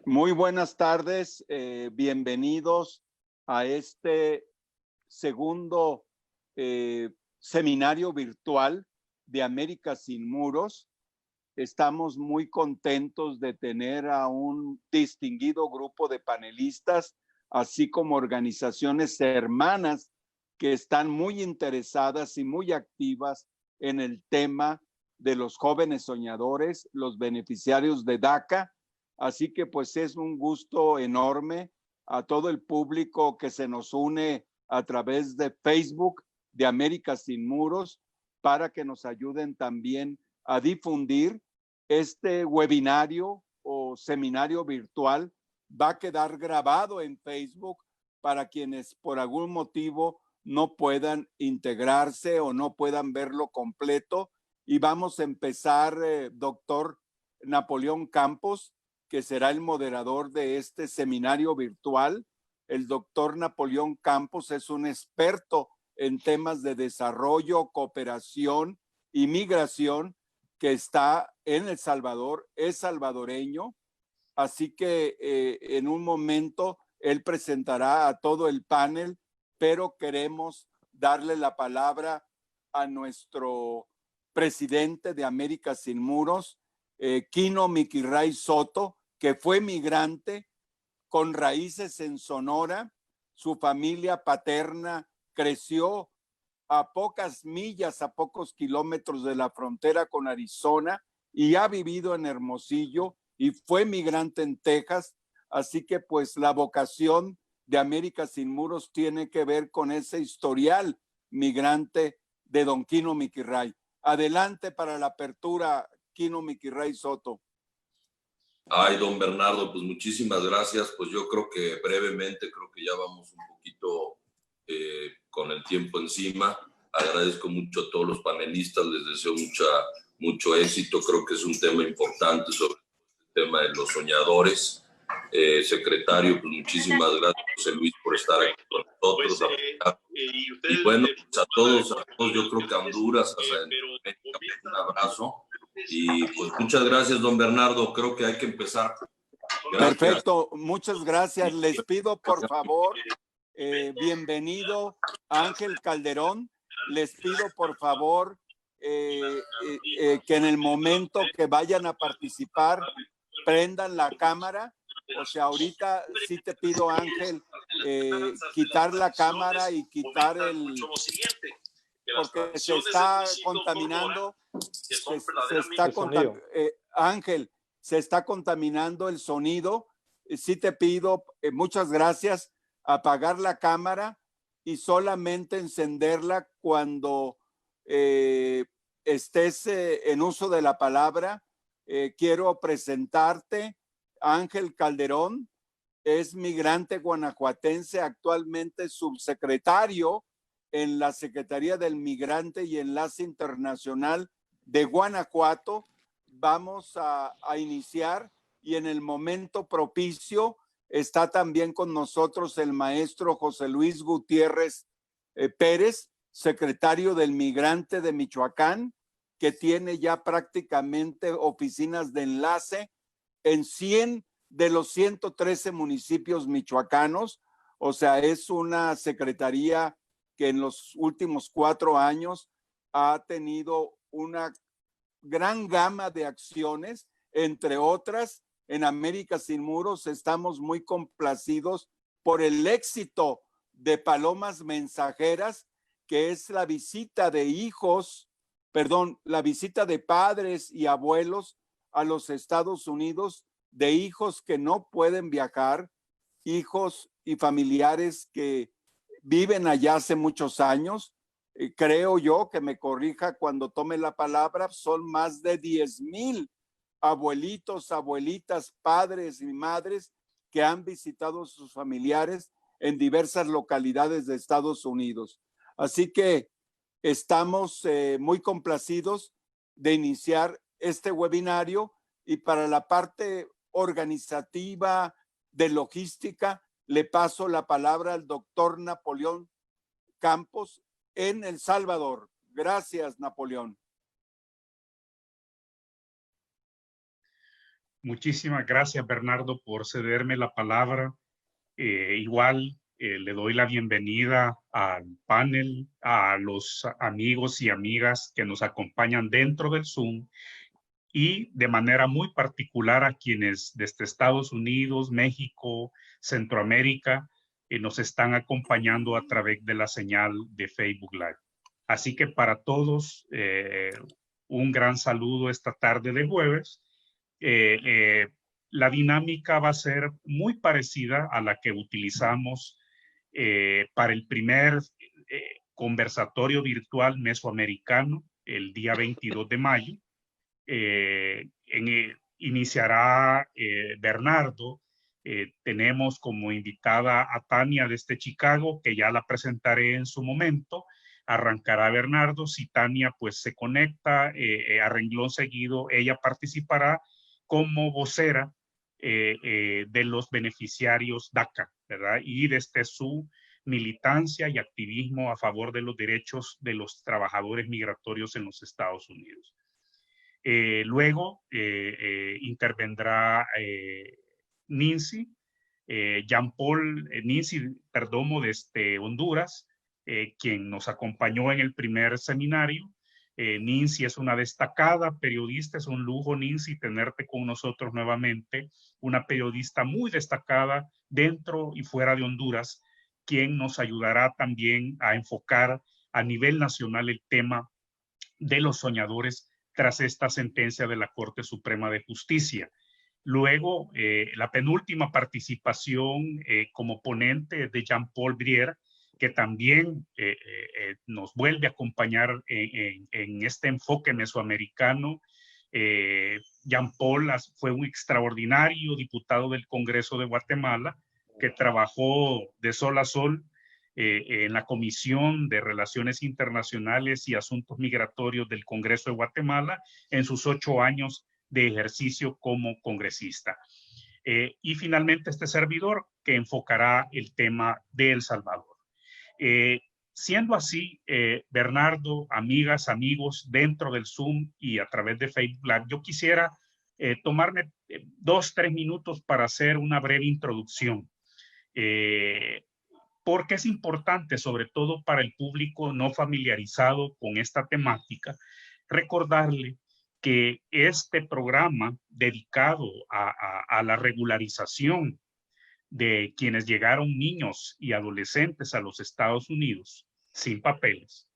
Muy buenas tardes, bienvenidos a este segundo seminario virtual de América Sin Muros. Estamos muy contentos de tener a un distinguido grupo de panelistas, así como organizaciones hermanas que están muy interesadas y muy activas en el tema de los jóvenes soñadores, los beneficiarios de DACA. Así que pues es un gusto enorme a todo el público que se nos une a través de Facebook de América Sin Muros para que nos ayuden también a difundir este webinario o seminario virtual. Va a quedar grabado en Facebook para quienes por algún motivo no puedan integrarse o no puedan verlo completo. Y vamos a empezar, doctor Napoleón Campos, que será el moderador de este seminario virtual. El doctor Napoleón Campos es un experto en temas de desarrollo, cooperación y migración que está en El Salvador, es salvadoreño, así que en un momento él presentará a todo el panel, pero queremos darle la palabra a nuestro presidente de América Sin Muros, Kino Miquirray Soto, que fue migrante con raíces en Sonora. Su familia paterna creció a pocas millas, a pocos kilómetros de la frontera con Arizona, y ha vivido en Hermosillo y fue migrante en Texas. Así que pues la vocación de América Sin Muros tiene que ver con ese historial migrante de don Kino Miquirray. Adelante para la apertura, Kino Miquirray Soto. Ay, don Bernardo, pues muchísimas gracias. Pues yo creo que brevemente, creo que ya vamos un poquito con el tiempo encima. Agradezco mucho a todos los panelistas, les deseo mucho éxito. Creo que es un tema importante sobre el tema de los soñadores. Secretario, pues muchísimas gracias, José Luis, por estar aquí con nosotros. Y bueno, pues a todos, yo creo que a Honduras, a Centroamérica, un abrazo. Y pues muchas gracias, don Bernardo. Creo que hay que empezar. Gracias. Perfecto, muchas gracias. Les pido por favor, bienvenido Ángel Calderón. Les pido por favor que en el momento que vayan a participar prendan la cámara. O sea, ahorita sí te pido, Ángel, quitar la cámara y quitar el... porque se está contaminando, Ángel, se está contaminando el sonido. Sí te pido, muchas gracias, apagar la cámara y solamente encenderla cuando estés en uso de la palabra. Quiero presentarte, Ángel Calderón, es migrante guanajuatense, actualmente subsecretario en la Secretaría del Migrante y Enlace Internacional de Guanajuato. Vamos a iniciar y en el momento propicio está también con nosotros el maestro José Luis Gutiérrez Pérez, secretario del Migrante de Michoacán, que tiene ya prácticamente oficinas de enlace en 100 de los 113 municipios michoacanos. O sea, es una secretaría que en los últimos 4 años ha tenido una gran gama de acciones, entre otras, en América Sin Muros estamos muy complacidos por el éxito de Palomas Mensajeras, que es la visita de la visita de padres y abuelos a los Estados Unidos, de hijos que no pueden viajar, hijos y familiares que viven allá hace muchos años. Creo yo, que me corrija cuando tome la palabra, son más de 10,000 abuelitos, abuelitas, padres y madres que han visitado a sus familiares en diversas localidades de Estados Unidos. Así que estamos muy complacidos de iniciar este webinario, y para la parte organizativa de logística le paso la palabra al doctor Napoleón Campos en El Salvador. Gracias, Napoleón. Muchísimas gracias, Bernardo, por cederme la palabra. Igual le doy la bienvenida al panel, a los amigos y amigas que nos acompañan dentro del Zoom y de manera muy particular a quienes desde Estados Unidos, México, Centroamérica nos están acompañando a través de la señal de Facebook Live. Así que para todos, un gran saludo esta tarde de jueves. La dinámica va a ser muy parecida a la que utilizamos para el primer conversatorio virtual mesoamericano el día 22 de mayo. Iniciará Bernardo. Tenemos como invitada a Tania desde Chicago, que ya la presentaré en su momento. Arrancará Bernardo. Si Tania pues se conecta a renglón seguido, ella participará como vocera de los beneficiarios DACA, ¿verdad? Y desde su militancia y activismo a favor de los derechos de los trabajadores migratorios en los Estados Unidos. Luego intervendrá Nancy, Jean-Paul Nancy Perdomo desde Honduras, quien nos acompañó en el primer seminario. Nancy es una destacada periodista, es un lujo, Nancy, tenerte con nosotros nuevamente, una periodista muy destacada dentro y fuera de Honduras, quien nos ayudará también a enfocar a nivel nacional el tema de los soñadores tras esta sentencia de la Corte Suprema de Justicia. Luego, la penúltima participación como ponente de Jean-Paul Brière, que también nos vuelve a acompañar en este enfoque mesoamericano. Jean-Paul fue un extraordinario diputado del Congreso de Guatemala que trabajó de sol a sol en la Comisión de Relaciones Internacionales y Asuntos Migratorios del Congreso de Guatemala en sus 8 años de ejercicio como congresista. Y finalmente este servidor que enfocará el tema de El Salvador. Siendo así, Bernardo, amigas, amigos, dentro del Zoom y a través de Facebook Live, yo quisiera tomarme 2-3 minutos para hacer una breve introducción. Porque es importante, sobre todo para el público no familiarizado con esta temática, recordarle que este programa dedicado a la regularización de quienes llegaron niños y adolescentes a los Estados Unidos sin papeles,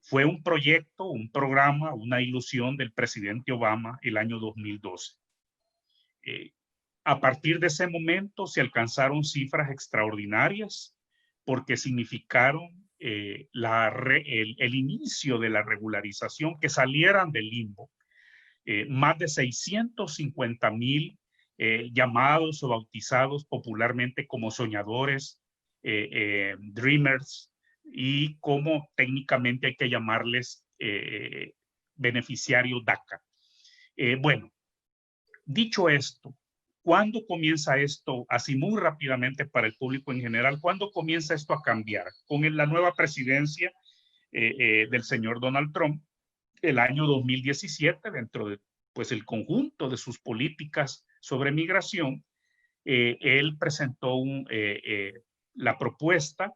fue un proyecto, un programa, una ilusión del presidente Obama el año 2012. A partir de ese momento se alcanzaron cifras extraordinarias porque significaron el inicio de la regularización, que salieran del limbo. Más de 650,000 llamados o bautizados popularmente como soñadores, dreamers, y como técnicamente hay que llamarles beneficiarios DACA. Bueno, dicho esto, ¿cuándo comienza esto, así muy rápidamente para el público en general, cuándo comienza esto a cambiar? Con la nueva presidencia del señor Donald Trump, el año 2017, dentro de pues, el conjunto de sus políticas sobre migración, él presentó la propuesta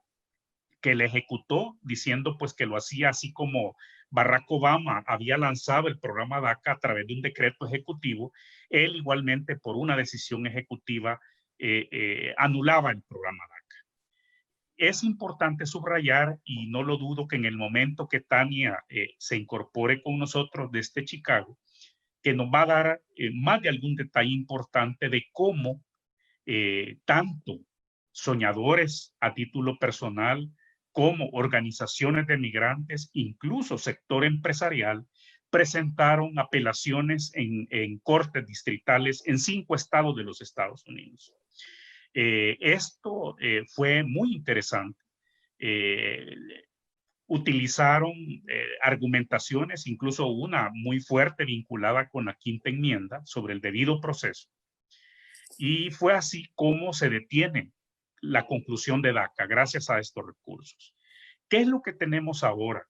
que le ejecutó diciendo pues que lo hacía así como Barack Obama había lanzado el programa DACA a través de un decreto ejecutivo. Él igualmente por una decisión ejecutiva anulaba el programa DACA. Es importante subrayar, y no lo dudo que en el momento que Tania se incorpore con nosotros desde Chicago, que nos va a dar más de algún detalle importante de cómo tanto soñadores a título personal como organizaciones de migrantes, incluso sector empresarial, presentaron apelaciones en cortes distritales en 5 estados de los Estados Unidos. Esto fue muy interesante. Utilizaron argumentaciones, incluso una muy fuerte vinculada con la quinta enmienda sobre el debido proceso. Y fue así como se detiene la conclusión de DACA gracias a estos recursos. ¿Qué es lo que tenemos ahora?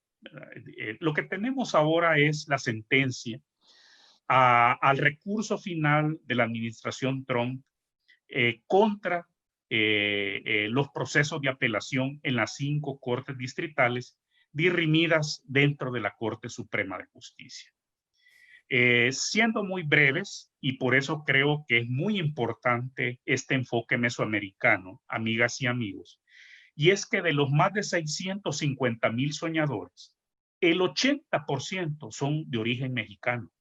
Lo que tenemos ahora es la sentencia al recurso final de la administración Trump contra los procesos de apelación en las 5 cortes distritales dirimidas dentro de la Corte Suprema de Justicia. Siendo muy breves, y por eso creo que es muy importante este enfoque mesoamericano, amigas y amigos, y es que de los más de 650,000 soñadores, el 80% son de origen mexicano.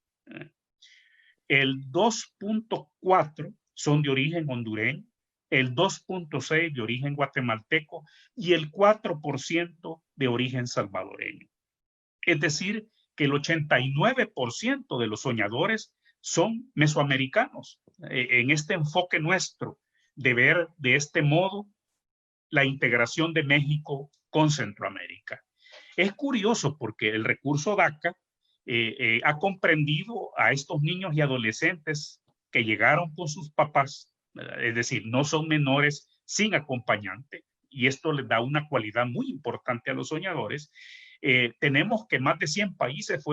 El 2.4 son de origen hondureño, el 2.6 de origen guatemalteco y el 4% de origen salvadoreño. Es decir, que el 89% de los soñadores son mesoamericanos. En este enfoque nuestro de ver de este modo la integración de México con Centroamérica. Es curioso porque el recurso DACA ha comprendido a estos niños y adolescentes que llegaron con sus papás, es decir, no son menores sin acompañante, y esto les da una cualidad muy importante a los soñadores. Tenemos que más de 100 países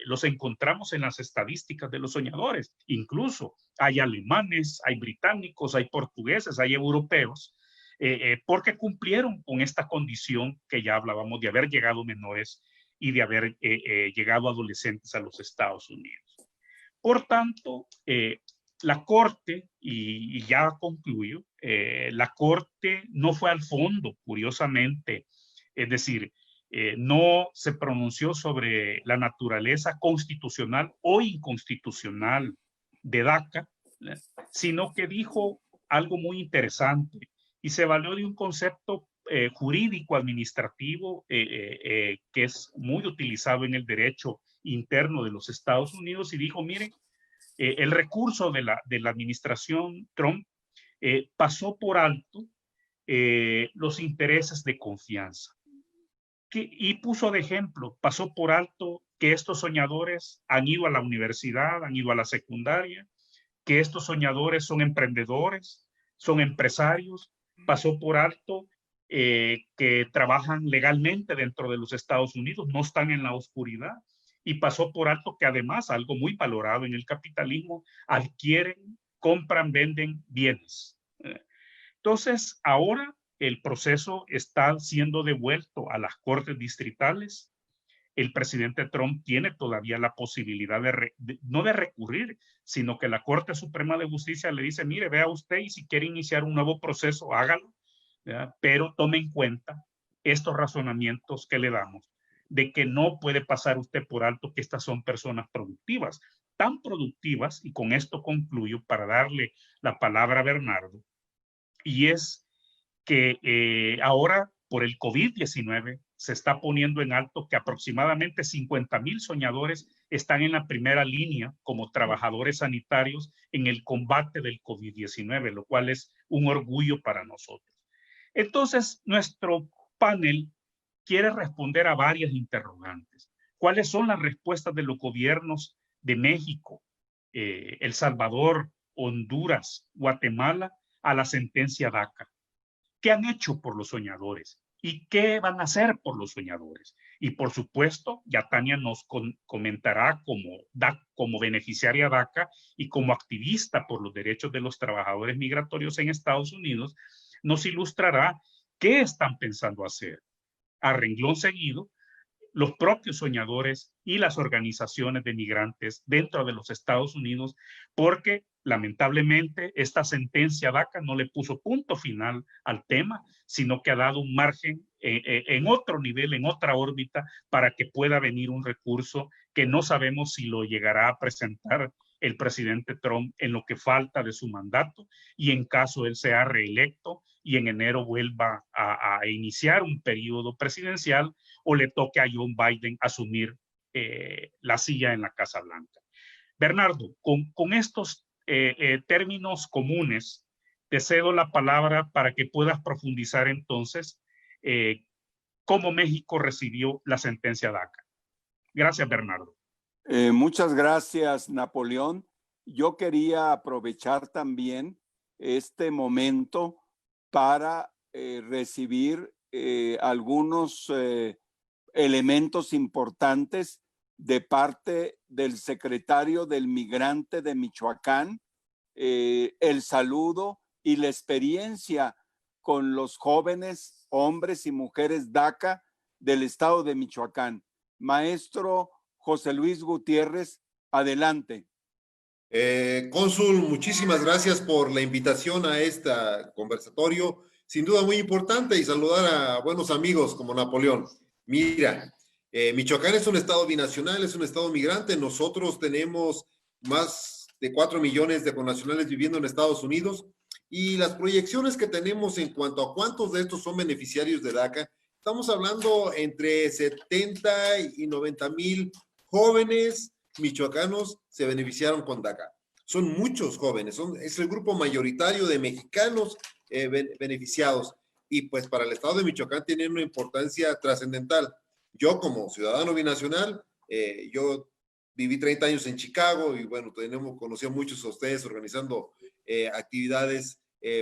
los encontramos en las estadísticas de los soñadores. Incluso hay alemanes, hay británicos, hay portugueses, hay europeos, porque cumplieron con esta condición que ya hablábamos de haber llegado menores y de haber llegado adolescentes a los Estados Unidos. Por tanto, la Corte, y ya concluyo, la Corte no fue al fondo, curiosamente, es decir, no se pronunció sobre la naturaleza constitucional o inconstitucional de DACA, sino que dijo algo muy interesante y se valió de un concepto jurídico administrativo que es muy utilizado en el derecho interno de los Estados Unidos y dijo, miren, el recurso de la administración Trump pasó por alto los intereses de confianza. Y puso de ejemplo, pasó por alto que estos soñadores han ido a la universidad, han ido a la secundaria, que estos soñadores son emprendedores, son empresarios, pasó por alto que trabajan legalmente dentro de los Estados Unidos, no están en la oscuridad, y pasó por alto que además, algo muy valorado en el capitalismo, adquieren, compran, venden bienes. Entonces, ahora el proceso está siendo devuelto a las cortes distritales. El presidente Trump tiene todavía la posibilidad no de recurrir, sino que la Corte Suprema de Justicia le dice, mire, vea usted y si quiere iniciar un nuevo proceso, hágalo, ¿verdad? Pero tome en cuenta estos razonamientos que le damos de que no puede pasar usted por alto que estas son personas productivas, tan productivas, y con esto concluyo para darle la palabra a Bernardo, y es que ahora por el COVID-19 se está poniendo en alto que aproximadamente 50,000 soñadores están en la primera línea como trabajadores sanitarios en el combate del COVID-19, lo cual es un orgullo para nosotros. Entonces, nuestro panel quiere responder a varias interrogantes. ¿Cuáles son las respuestas de los gobiernos de México, El Salvador, Honduras, Guatemala a la sentencia DACA? ¿Qué han hecho por los soñadores? ¿Y qué van a hacer por los soñadores? Y por supuesto, ya Tania nos comentará como beneficiaria DACA y como activista por los derechos de los trabajadores migratorios en Estados Unidos, nos ilustrará qué están pensando hacer. A renglón seguido, los propios soñadores y las organizaciones de migrantes dentro de los Estados Unidos, porque lamentablemente esta sentencia DACA no le puso punto final al tema, sino que ha dado un margen en otro nivel, en otra órbita, para que pueda venir un recurso que no sabemos si lo llegará a presentar el presidente Trump en lo que falta de su mandato y en caso él sea reelecto y en enero vuelva a iniciar un periodo presidencial o le toque a John Biden asumir la silla en la Casa Blanca. Bernardo, con estos términos comunes, te cedo la palabra para que puedas profundizar entonces cómo México recibió la sentencia DACA. Gracias, Bernardo. Muchas gracias, Napoleón. Yo quería aprovechar también este momento para recibir algunos elementos importantes de parte del secretario del Migrante de Michoacán, el saludo y la experiencia con los jóvenes, hombres y mujeres DACA del estado de Michoacán. Maestro José Luis Gutiérrez, adelante. Cónsul, muchísimas gracias por la invitación a este conversatorio, sin duda muy importante, y saludar a buenos amigos como Napoleón. Mira, Michoacán es un estado binacional, es un estado migrante. Nosotros tenemos más de 4 millones de connacionales viviendo en Estados Unidos, y las proyecciones que tenemos en cuanto a cuántos de estos son beneficiarios de DACA, estamos hablando entre 70 y 90 mil jóvenes michoacanos se beneficiaron con DACA. Son muchos jóvenes, es el grupo mayoritario de mexicanos beneficiados, y pues para el estado de Michoacán tiene una importancia trascendental. Yo como ciudadano binacional, yo viví 30 años en Chicago y bueno, conocí a muchos de ustedes organizando actividades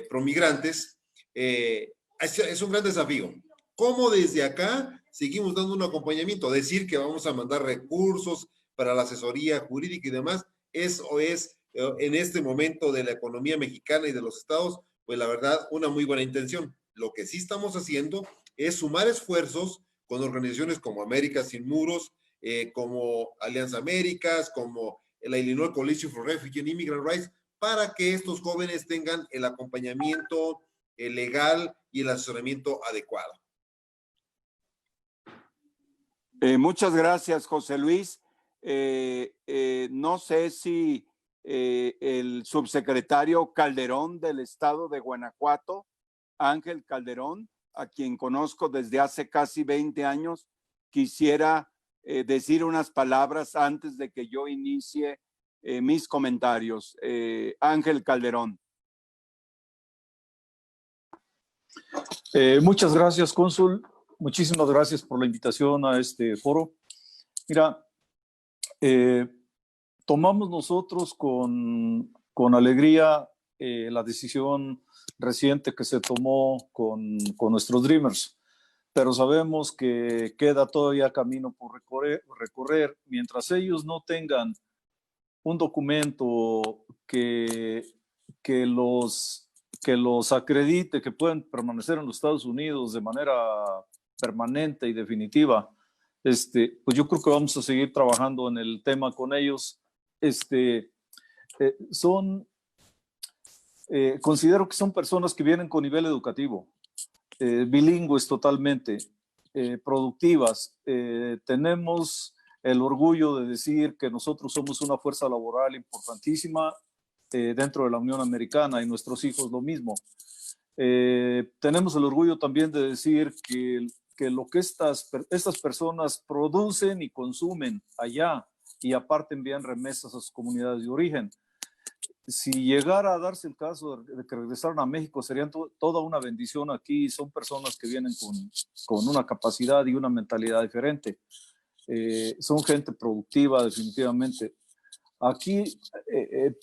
promigrantes. Es un gran desafío. ¿Cómo desde acá seguimos dando un acompañamiento? Decir que vamos a mandar recursos para la asesoría jurídica y demás, eso es en este momento de la economía mexicana y de los estados, pues la verdad, una muy buena intención. Lo que sí estamos haciendo es sumar esfuerzos con organizaciones como América Sin Muros, como Alianza Américas, como la Illinois Coalition for Refugee and Immigrant Rights, para que estos jóvenes tengan el acompañamiento legal y el asesoramiento adecuado. Muchas gracias, José Luis. No sé si el subsecretario Calderón del estado de Guanajuato, Ángel Calderón, a quien conozco desde hace casi 20 años, quisiera decir unas palabras antes de que yo inicie mis comentarios. Ángel Calderón. Muchas gracias, cónsul. Muchísimas gracias por la invitación a este foro. Mira, tomamos nosotros con alegría la decisión reciente que se tomó con nuestros Dreamers, pero sabemos que queda todavía camino por recorrer. Mientras ellos no tengan un documento que los acredite, que pueden permanecer en los Estados Unidos de manera permanente y definitiva, pues yo creo que vamos a seguir trabajando en el tema con ellos. Considero que son personas que vienen con nivel educativo, bilingües totalmente, productivas. Tenemos el orgullo de decir que nosotros somos una fuerza laboral importantísima dentro de la Unión Americana, y nuestros hijos lo mismo. Tenemos el orgullo también de decir que lo que estas personas producen y consumen allá, y aparte envían remesas a sus comunidades de origen. Si llegara a darse el caso de que regresaran a México, serían toda una bendición aquí. Son personas que vienen con una capacidad y una mentalidad diferente. Son gente productiva, definitivamente. Aquí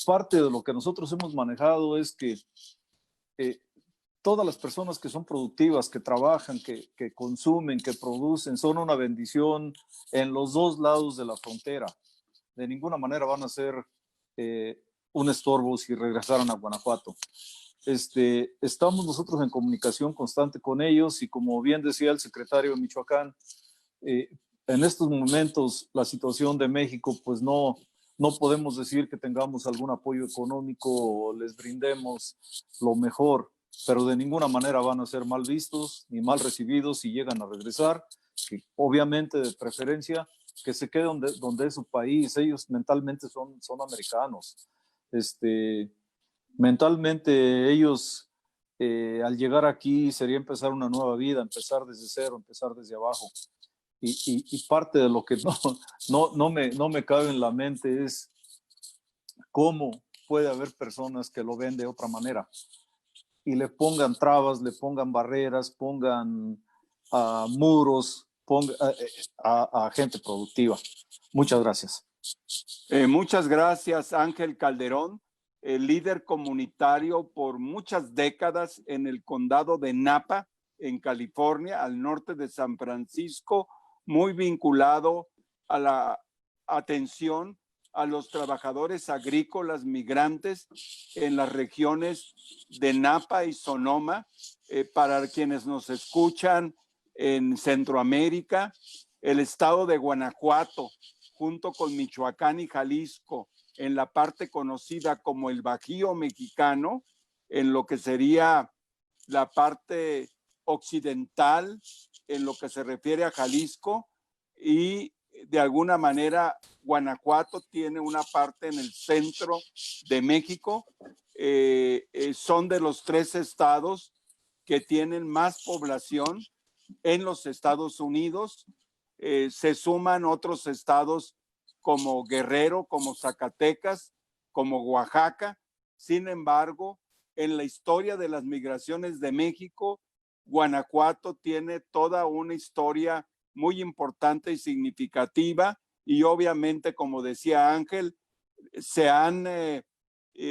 parte de lo que nosotros hemos manejado es que todas las personas que son productivas, que trabajan, que consumen, que producen, son una bendición en los dos lados de la frontera. De ninguna manera van a ser un estorbo si regresaran a Guanajuato. Estamos nosotros en comunicación constante con ellos, y como bien decía el secretario de Michoacán, en estos momentos la situación de México, pues no podemos decir que tengamos algún apoyo económico o les brindemos lo mejor, pero de ninguna manera van a ser mal vistos ni mal recibidos si llegan a regresar, que obviamente de preferencia que se queden donde es su país. Ellos mentalmente son americanos. Mentalmente ellos al llegar aquí sería empezar una nueva vida, empezar desde cero, empezar desde abajo. Y parte de lo que no me cabe en la mente es cómo puede haber personas que lo ven de otra manera y le pongan trabas, le pongan barreras, pongan muros, a gente productiva. Muchas gracias. Muchas gracias, Ángel Calderón, líder comunitario por muchas décadas en el condado de Napa, en California, al norte de San Francisco, muy vinculado a atención a los trabajadores agrícolas migrantes en las regiones de Napa y Sonoma, para quienes nos escuchan en Centroamérica, el estado de Guanajuato, junto con Michoacán y Jalisco, en la parte conocida como el Bajío Mexicano, en lo que sería la parte occidental, en lo que se refiere a Jalisco, y de alguna manera Guanajuato tiene una parte en el centro de México. Son de los 3 estados que tienen más población en los Estados Unidos. Se suman otros estados como Guerrero, como Zacatecas, como Oaxaca. Sin embargo, en la historia de las migraciones de México, Guanajuato tiene toda una historia muy importante y significativa, y obviamente, como decía Ángel, se han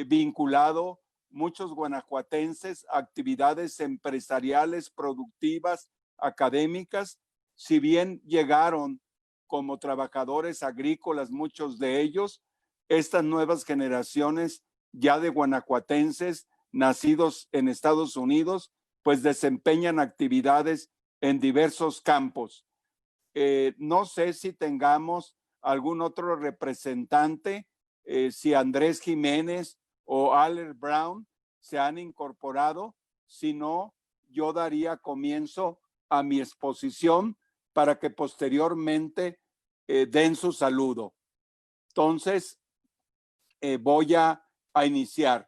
vinculado muchos guanajuatenses a actividades empresariales, productivas, académicas. Si bien llegaron como trabajadores agrícolas muchos de ellos, estas nuevas generaciones ya de guanajuatenses nacidos en Estados Unidos, pues desempeñan actividades en diversos campos. No sé si tengamos algún otro representante, si Andrés Jiménez o Albert Brown se han incorporado. Si no, yo daría comienzo a mi exposición para que posteriormente den su saludo. Entonces, voy a iniciar.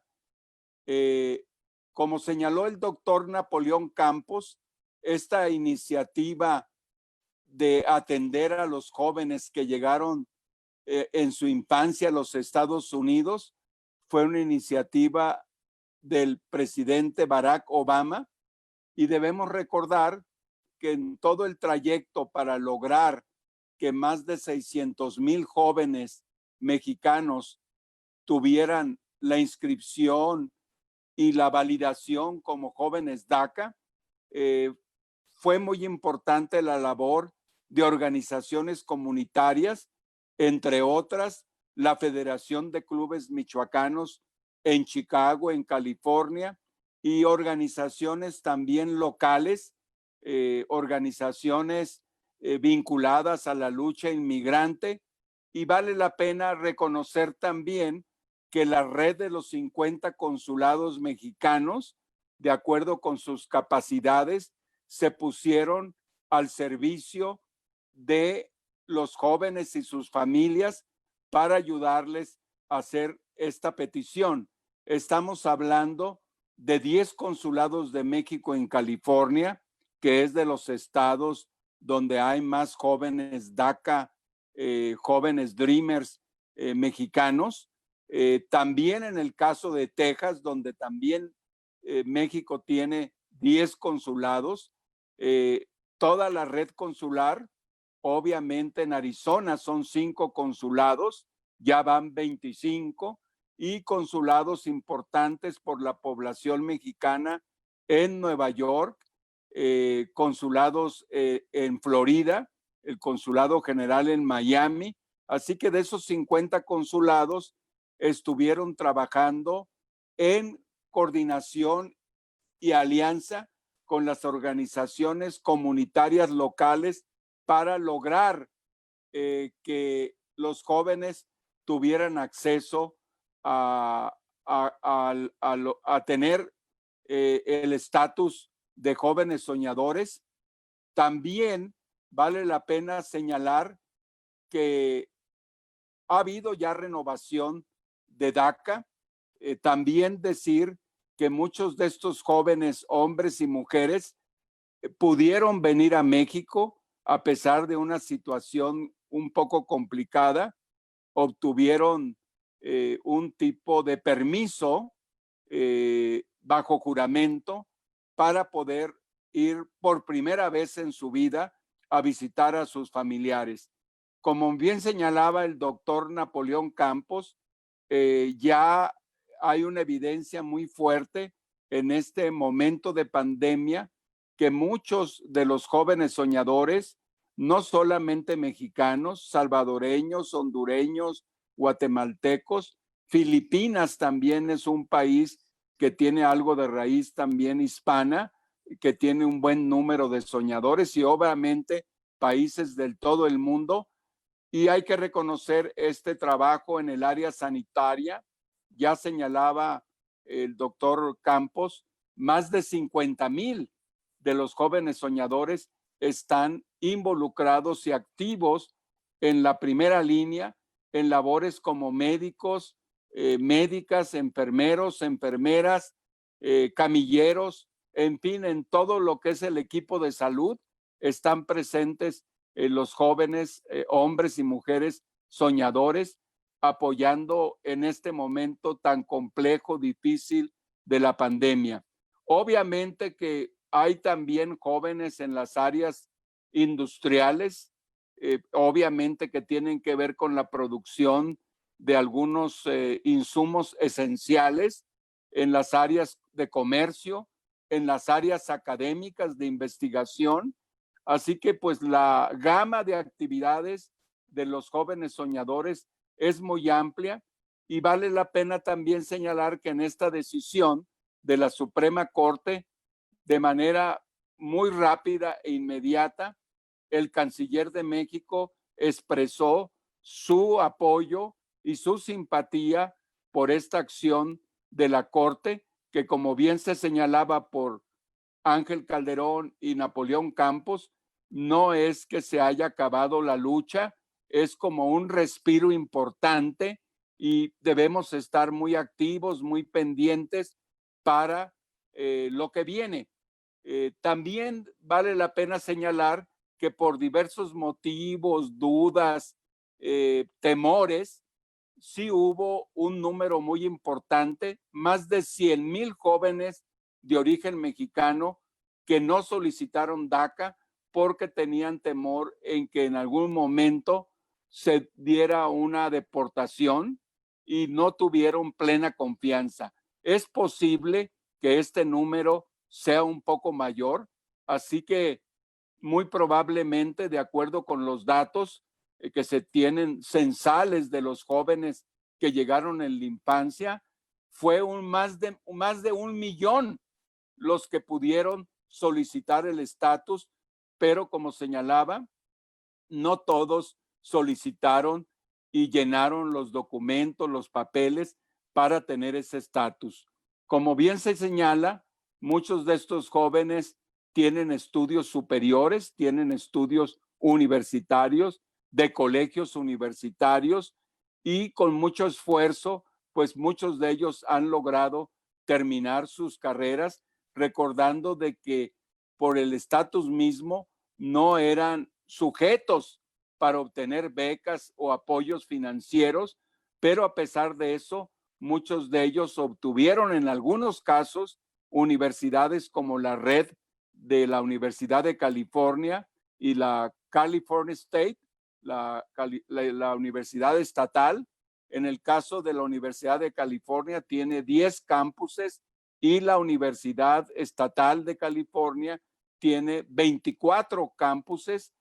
Como señaló el doctor Napoleón Campos, esta iniciativa de atender a los jóvenes que llegaron en su infancia a los Estados Unidos fue una iniciativa del presidente Barack Obama, y debemos recordar que en todo el trayecto para lograr que más de 600,000 jóvenes mexicanos tuvieran la inscripción y la validación como jóvenes DACA, fue muy importante la labor de organizaciones comunitarias, entre otras la Federación de Clubes Michoacanos en Chicago, en California, y organizaciones también locales, organizaciones vinculadas a la lucha inmigrante. Y vale la pena reconocer también que la red de los 50 consulados mexicanos, de acuerdo con sus capacidades, se pusieron al servicio de los jóvenes y sus familias para ayudarles a hacer esta petición. Estamos hablando de 10 consulados de México en California, que es de los estados donde hay más jóvenes DACA, jóvenes Dreamers mexicanos. También en el caso de Texas, donde también México tiene 10 consulados. Toda la red consular, obviamente en Arizona son 5 consulados, ya van 25, y consulados importantes por la población mexicana en Nueva York, consulados en Florida, el consulado general en Miami. Así que de esos 50 consulados estuvieron trabajando en coordinación y alianza con las organizaciones comunitarias locales para lograr que los jóvenes tuvieran acceso a tener el estatus de jóvenes soñadores. También vale la pena señalar que ha habido ya renovación de DACA. También decir que muchos de estos jóvenes, hombres y mujeres, pudieron venir a México a pesar de una situación un poco complicada. Obtuvieron un tipo de permiso bajo juramento para poder ir por primera vez en su vida a visitar a sus familiares. Como bien señalaba el doctor Napoleón Campos, ya hay una evidencia muy fuerte en este momento de pandemia que muchos de los jóvenes soñadores no solamente mexicanos, salvadoreños, hondureños, guatemaltecos. Filipinas también es un país que tiene algo de raíz también hispana, que tiene un buen número de soñadores, y obviamente países del todo el mundo. Y hay que reconocer este trabajo en el área sanitaria. Ya señalaba el doctor Campos, más de 50,000 de los jóvenes soñadores están involucrados y activos en la primera línea, en labores como médicos, médicas, enfermeros, enfermeras, camilleros, en fin, en todo lo que es el equipo de salud, están presentes los jóvenes, hombres y mujeres soñadores, apoyando en este momento tan complejo, difícil de la pandemia. Obviamente que hay también jóvenes en las áreas industriales, obviamente que tienen que ver con la producción de algunos insumos esenciales, en las áreas de comercio, en las áreas académicas de investigación. Así que pues la gama de actividades de los jóvenes soñadores es muy amplia, y vale la pena también señalar que en esta decisión de la Suprema Corte, de manera muy rápida e inmediata, el canciller de México expresó su apoyo y su simpatía por esta acción de la Corte, que, como bien se señalaba por Ángel Calderón y Napoleón Campos, no es que se haya acabado la lucha, es como un respiro importante, y debemos estar muy activos, muy pendientes para lo que viene. También vale la pena señalar que por diversos motivos, dudas, temores, sí hubo un número muy importante, más de 100,000 jóvenes de origen mexicano que no solicitaron DACA porque tenían temor en que en algún momento se diera una deportación y no tuvieron plena confianza. Es posible que este número sea un poco mayor, así que muy probablemente, de acuerdo con los datos que se tienen censales de los jóvenes que llegaron en la infancia, fue más de 1,000,000 los que pudieron solicitar el estatus, pero como señalaba, no todos solicitaron y llenaron los documentos, los papeles para tener ese estatus. Como bien se señala, muchos de estos jóvenes tienen estudios superiores, tienen estudios universitarios, de colegios universitarios, y con mucho esfuerzo, pues muchos de ellos han logrado terminar sus carreras, recordando de que por el estatus mismo no eran sujetos para obtener becas o apoyos financieros, pero a pesar de eso, muchos de ellos obtuvieron en algunos casos universidades como la red de la Universidad de California y la California State, la universidad estatal. En el caso de la Universidad de California tiene 10 campuses, y la Universidad Estatal de California tiene 24 campuses.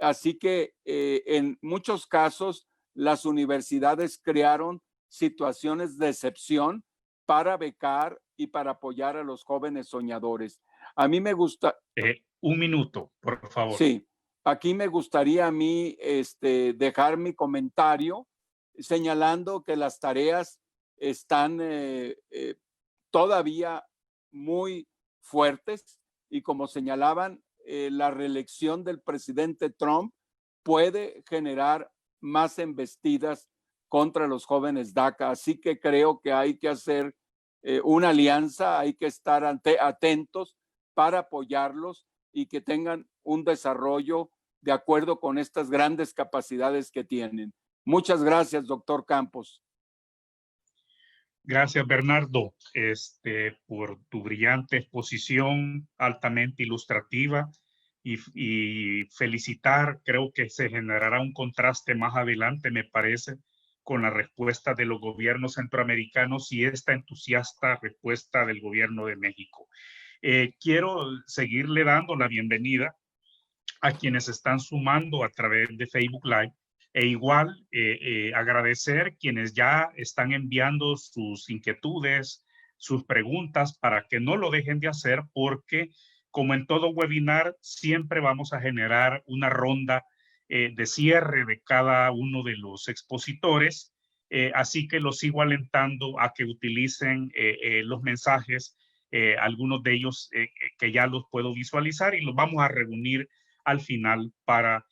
Así que en muchos casos las universidades crearon situaciones de excepción para becar y para apoyar a los jóvenes soñadores. A mí me gusta... Un minuto, por favor. Sí, aquí me gustaría a mí dejar mi comentario señalando que las tareas están todavía muy fuertes, y como señalaban, la reelección del presidente Trump puede generar más embestidas contra los jóvenes DACA. Así que creo que hay que hacer una alianza, hay que estar atentos para apoyarlos y que tengan un desarrollo de acuerdo con estas grandes capacidades que tienen. Muchas gracias, doctor Campos. Gracias, Bernardo, por tu brillante exposición, altamente ilustrativa, y felicitar. Creo que se generará un contraste más adelante, me parece, con la respuesta de los gobiernos centroamericanos y esta entusiasta respuesta del gobierno de México. Quiero seguirle dando la bienvenida a quienes están sumando a través de Facebook Live. E igual agradecer quienes ya están enviando sus inquietudes, sus preguntas, para que no lo dejen de hacer, porque como en todo webinar, siempre vamos a generar una ronda de cierre de cada uno de los expositores. Así que los sigo alentando a que utilicen los mensajes, algunos de ellos que ya los puedo visualizar, y los vamos a reunir al final para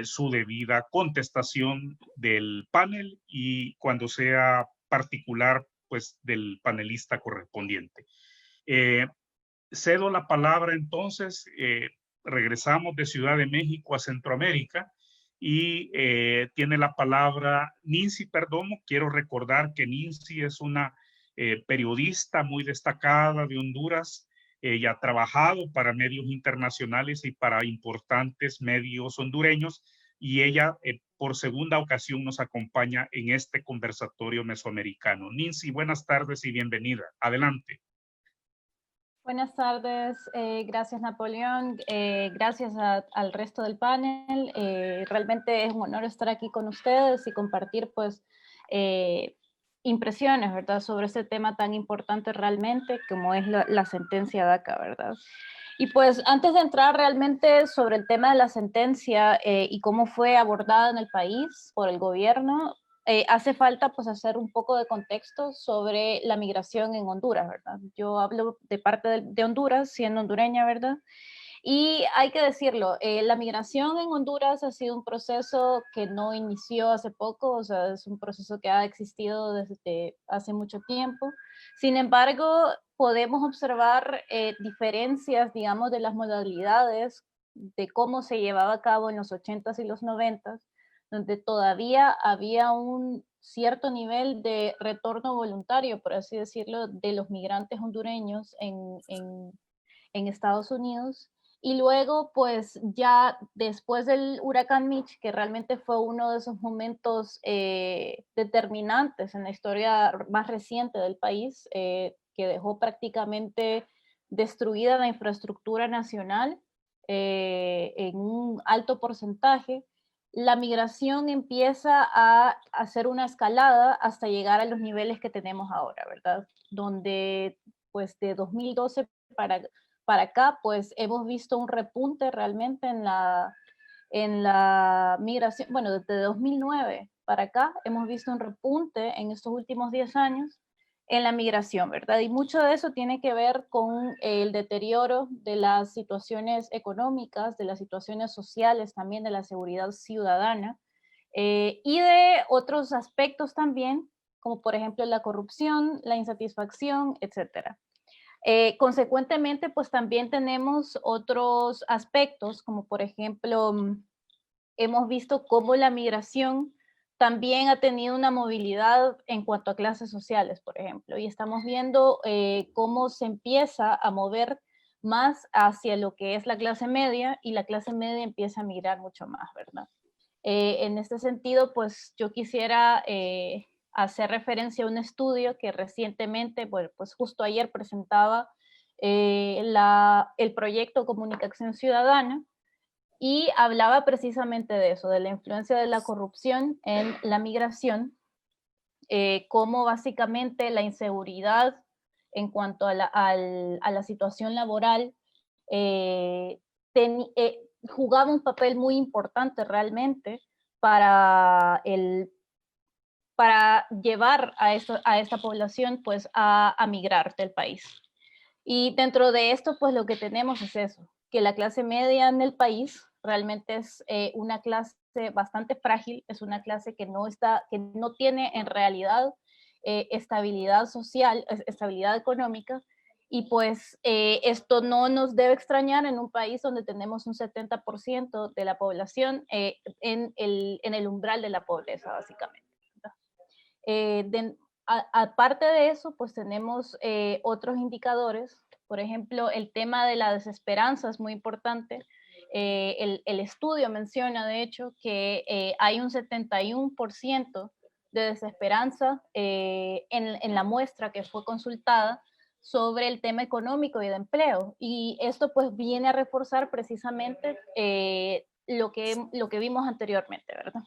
su debida contestación del panel, y cuando sea particular, pues del panelista correspondiente. Cedo la palabra entonces, regresamos de Ciudad de México a Centroamérica, y tiene la palabra Nincy Perdomo. Quiero recordar que Nincy es una periodista muy destacada de Honduras. Ella ha trabajado para medios internacionales y para importantes medios hondureños, y ella por segunda ocasión nos acompaña en este conversatorio mesoamericano. Nincy, buenas tardes y bienvenida. Adelante. Buenas tardes, gracias Napoleón, gracias al resto del panel. Realmente es un honor estar aquí con ustedes y compartir pues impresiones, ¿verdad?, sobre este tema tan importante realmente como es la sentencia DACA, ¿verdad? Y pues antes de entrar realmente sobre el tema de la sentencia y cómo fue abordada en el país por el gobierno, hace falta pues hacer un poco de contexto sobre la migración en Honduras, ¿verdad? Yo hablo de parte de Honduras, siendo hondureña, ¿verdad? Y hay que decirlo, la migración en Honduras ha sido un proceso que no inició hace poco, o sea, es un proceso que ha existido desde hace mucho tiempo. Sin embargo, podemos observar diferencias, digamos, de las modalidades de cómo se llevaba a cabo en los 80s y los 90s, donde todavía había un cierto nivel de retorno voluntario, por así decirlo, de los migrantes hondureños en Estados Unidos. Y luego, pues ya después del huracán Mitch, que realmente fue uno de esos momentos determinantes en la historia más reciente del país, que dejó prácticamente destruida la infraestructura nacional en un alto porcentaje, la migración empieza a hacer una escalada hasta llegar a los niveles que tenemos ahora, ¿verdad? Donde pues de 2012 para acá, pues hemos visto un repunte realmente en la migración. Bueno, desde 2009 para acá hemos visto un repunte en estos últimos 10 años en la migración, ¿verdad? Y mucho de eso tiene que ver con el deterioro de las situaciones económicas, de las situaciones sociales, también de la seguridad ciudadana, y de otros aspectos también, como por ejemplo la corrupción, la insatisfacción, etcétera. Consecuentemente, pues también tenemos otros aspectos, como por ejemplo, hemos visto cómo la migración también ha tenido una movilidad en cuanto a clases sociales, por ejemplo, y estamos viendo cómo se empieza a mover más hacia lo que es la clase media, y la clase media empieza a migrar mucho más, ¿verdad? En este sentido, pues yo quisiera hacer referencia a un estudio que recientemente, bueno, pues justo ayer presentaba el proyecto Comunicación Ciudadana, y hablaba precisamente de eso, de la influencia de la corrupción en la migración, cómo básicamente la inseguridad en cuanto a la situación laboral jugaba un papel muy importante realmente para llevar a esta población pues a migrar del país. Y dentro de esto, pues lo que tenemos es eso, que la clase media en el país realmente es una clase bastante frágil, es una clase que no tiene en realidad estabilidad social, estabilidad económica, y pues esto no nos debe extrañar en un país donde tenemos un 70% de la población en el umbral de la pobreza, básicamente. Aparte de eso, pues tenemos otros indicadores. Por ejemplo, el tema de la desesperanza es muy importante. El estudio menciona, de hecho, que hay un 71% de desesperanza en la muestra que fue consultada sobre el tema económico y de empleo. Y esto pues viene a reforzar precisamente lo que vimos anteriormente, ¿verdad?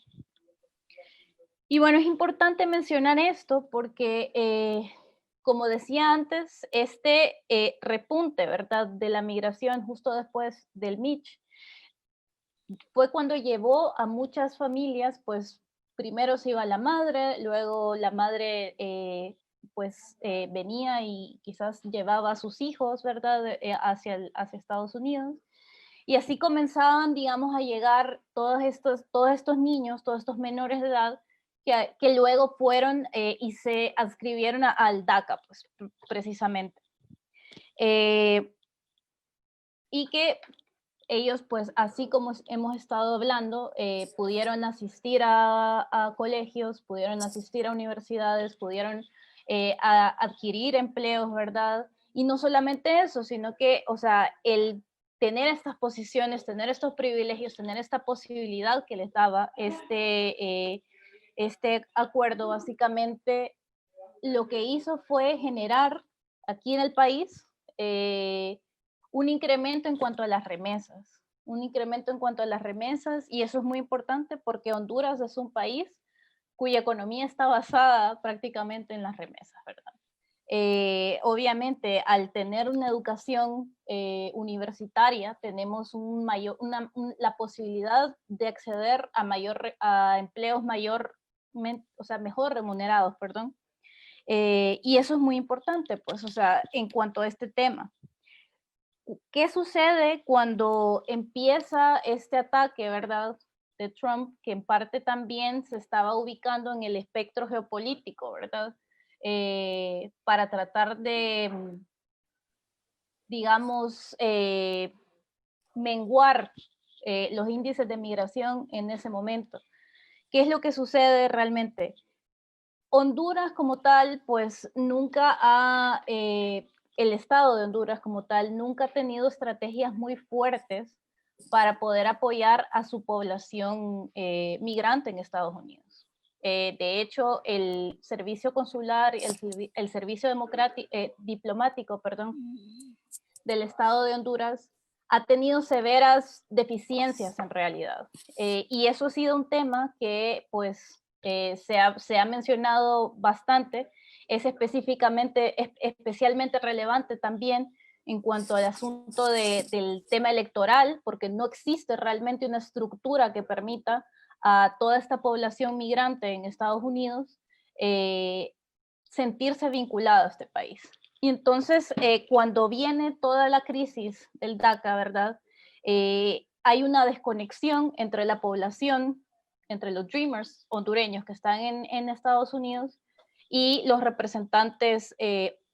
Y bueno, es importante mencionar esto porque, como decía antes, este repunte, ¿verdad?, de la migración justo después del Mitch, fue cuando llevó a muchas familias, pues primero se iba la madre, luego la madre venía y quizás llevaba a sus hijos, ¿verdad?, hacia Estados Unidos. Y así comenzaban, digamos, a llegar todos estos niños, todos estos menores de edad, que luego fueron y se adscribieron al DACA, pues, precisamente. Y que ellos, pues, así como hemos estado hablando, pudieron asistir a colegios, pudieron asistir a universidades, pudieron adquirir empleos, ¿verdad? Y no solamente eso, sino que, o sea, el tener estas posiciones, tener estos privilegios, tener esta posibilidad que les daba este acuerdo, básicamente lo que hizo fue generar aquí en el país un incremento en cuanto a las remesas, y eso es muy importante porque Honduras es un país cuya economía está basada prácticamente en las remesas, ¿verdad? Obviamente, al tener una educación universitaria, tenemos la posibilidad de acceder a empleos mejor remunerados, perdón. Y eso es muy importante, pues, o sea, en cuanto a este tema. ¿Qué sucede cuando empieza este ataque, verdad, de Trump, que en parte también se estaba ubicando en el espectro geopolítico, verdad? Para tratar de, digamos, menguar los índices de migración en ese momento. ¿Qué es lo que sucede realmente? Honduras como tal, pues nunca el Estado de Honduras como tal, nunca ha tenido estrategias muy fuertes para poder apoyar a su población migrante en Estados Unidos. De hecho, el servicio consular, el servicio diplomático, perdón, del Estado de Honduras ha tenido severas deficiencias en realidad. Y eso ha sido un tema que pues se ha mencionado bastante, es especialmente relevante también en cuanto al asunto del tema electoral, porque no existe realmente una estructura que permita a toda esta población migrante en Estados Unidos sentirse vinculada a este país. Y entonces, cuando viene toda la crisis del DACA, ¿verdad? Hay una desconexión entre la población, entre los Dreamers hondureños que están en Estados Unidos y los representantes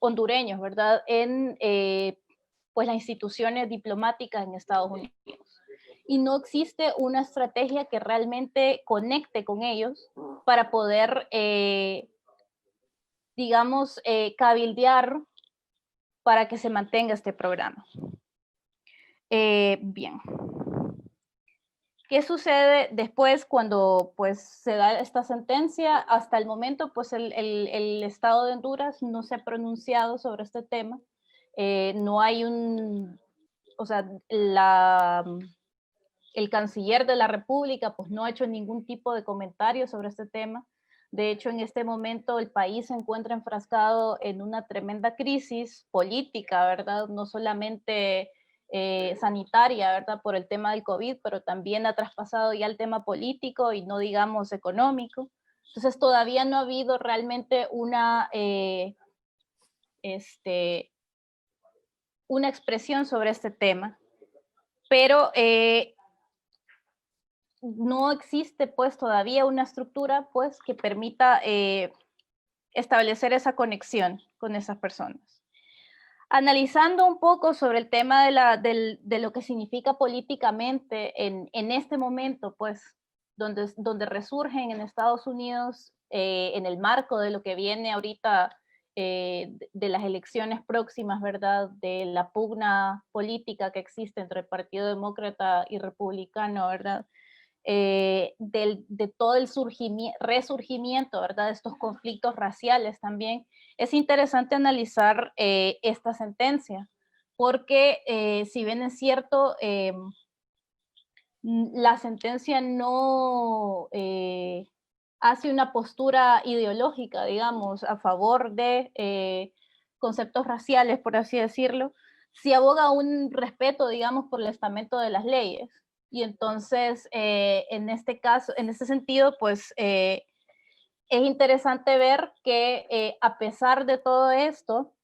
hondureños, ¿verdad? En pues las instituciones diplomáticas en Estados Unidos. Y no existe una estrategia que realmente conecte con ellos para poder, digamos, cabildear para que se mantenga este programa. Bien. ¿Qué sucede después cuando pues, se da esta sentencia? Hasta el momento, pues el Estado de Honduras no se ha pronunciado sobre este tema. No hay o sea, el canciller de la República pues no ha hecho ningún tipo de comentario sobre este tema. De hecho, en este momento el país se encuentra enfrascado en una tremenda crisis política, ¿verdad? No solamente sanitaria, ¿verdad? Por el tema del COVID, pero también ha traspasado ya el tema político y no digamos económico. Entonces todavía no ha habido realmente una expresión sobre este tema, pero no existe pues todavía una estructura pues que permita establecer esa conexión con esas personas. Analizando un poco sobre el tema de lo que significa políticamente en este momento, pues, donde resurgen en Estados Unidos en el marco de lo que viene ahorita de las elecciones próximas, ¿verdad? De la pugna política que existe entre el Partido Demócrata y Republicano, ¿verdad? de todo el resurgimiento, ¿verdad?, de estos conflictos raciales también, es interesante analizar esta sentencia, porque si bien es cierto, la sentencia no hace una postura ideológica, digamos, a favor de conceptos raciales, por así decirlo, sí aboga un respeto, digamos, por el estamento de las leyes. Y entonces, en este caso, en este sentido, pues es interesante ver que a pesar de todo esto,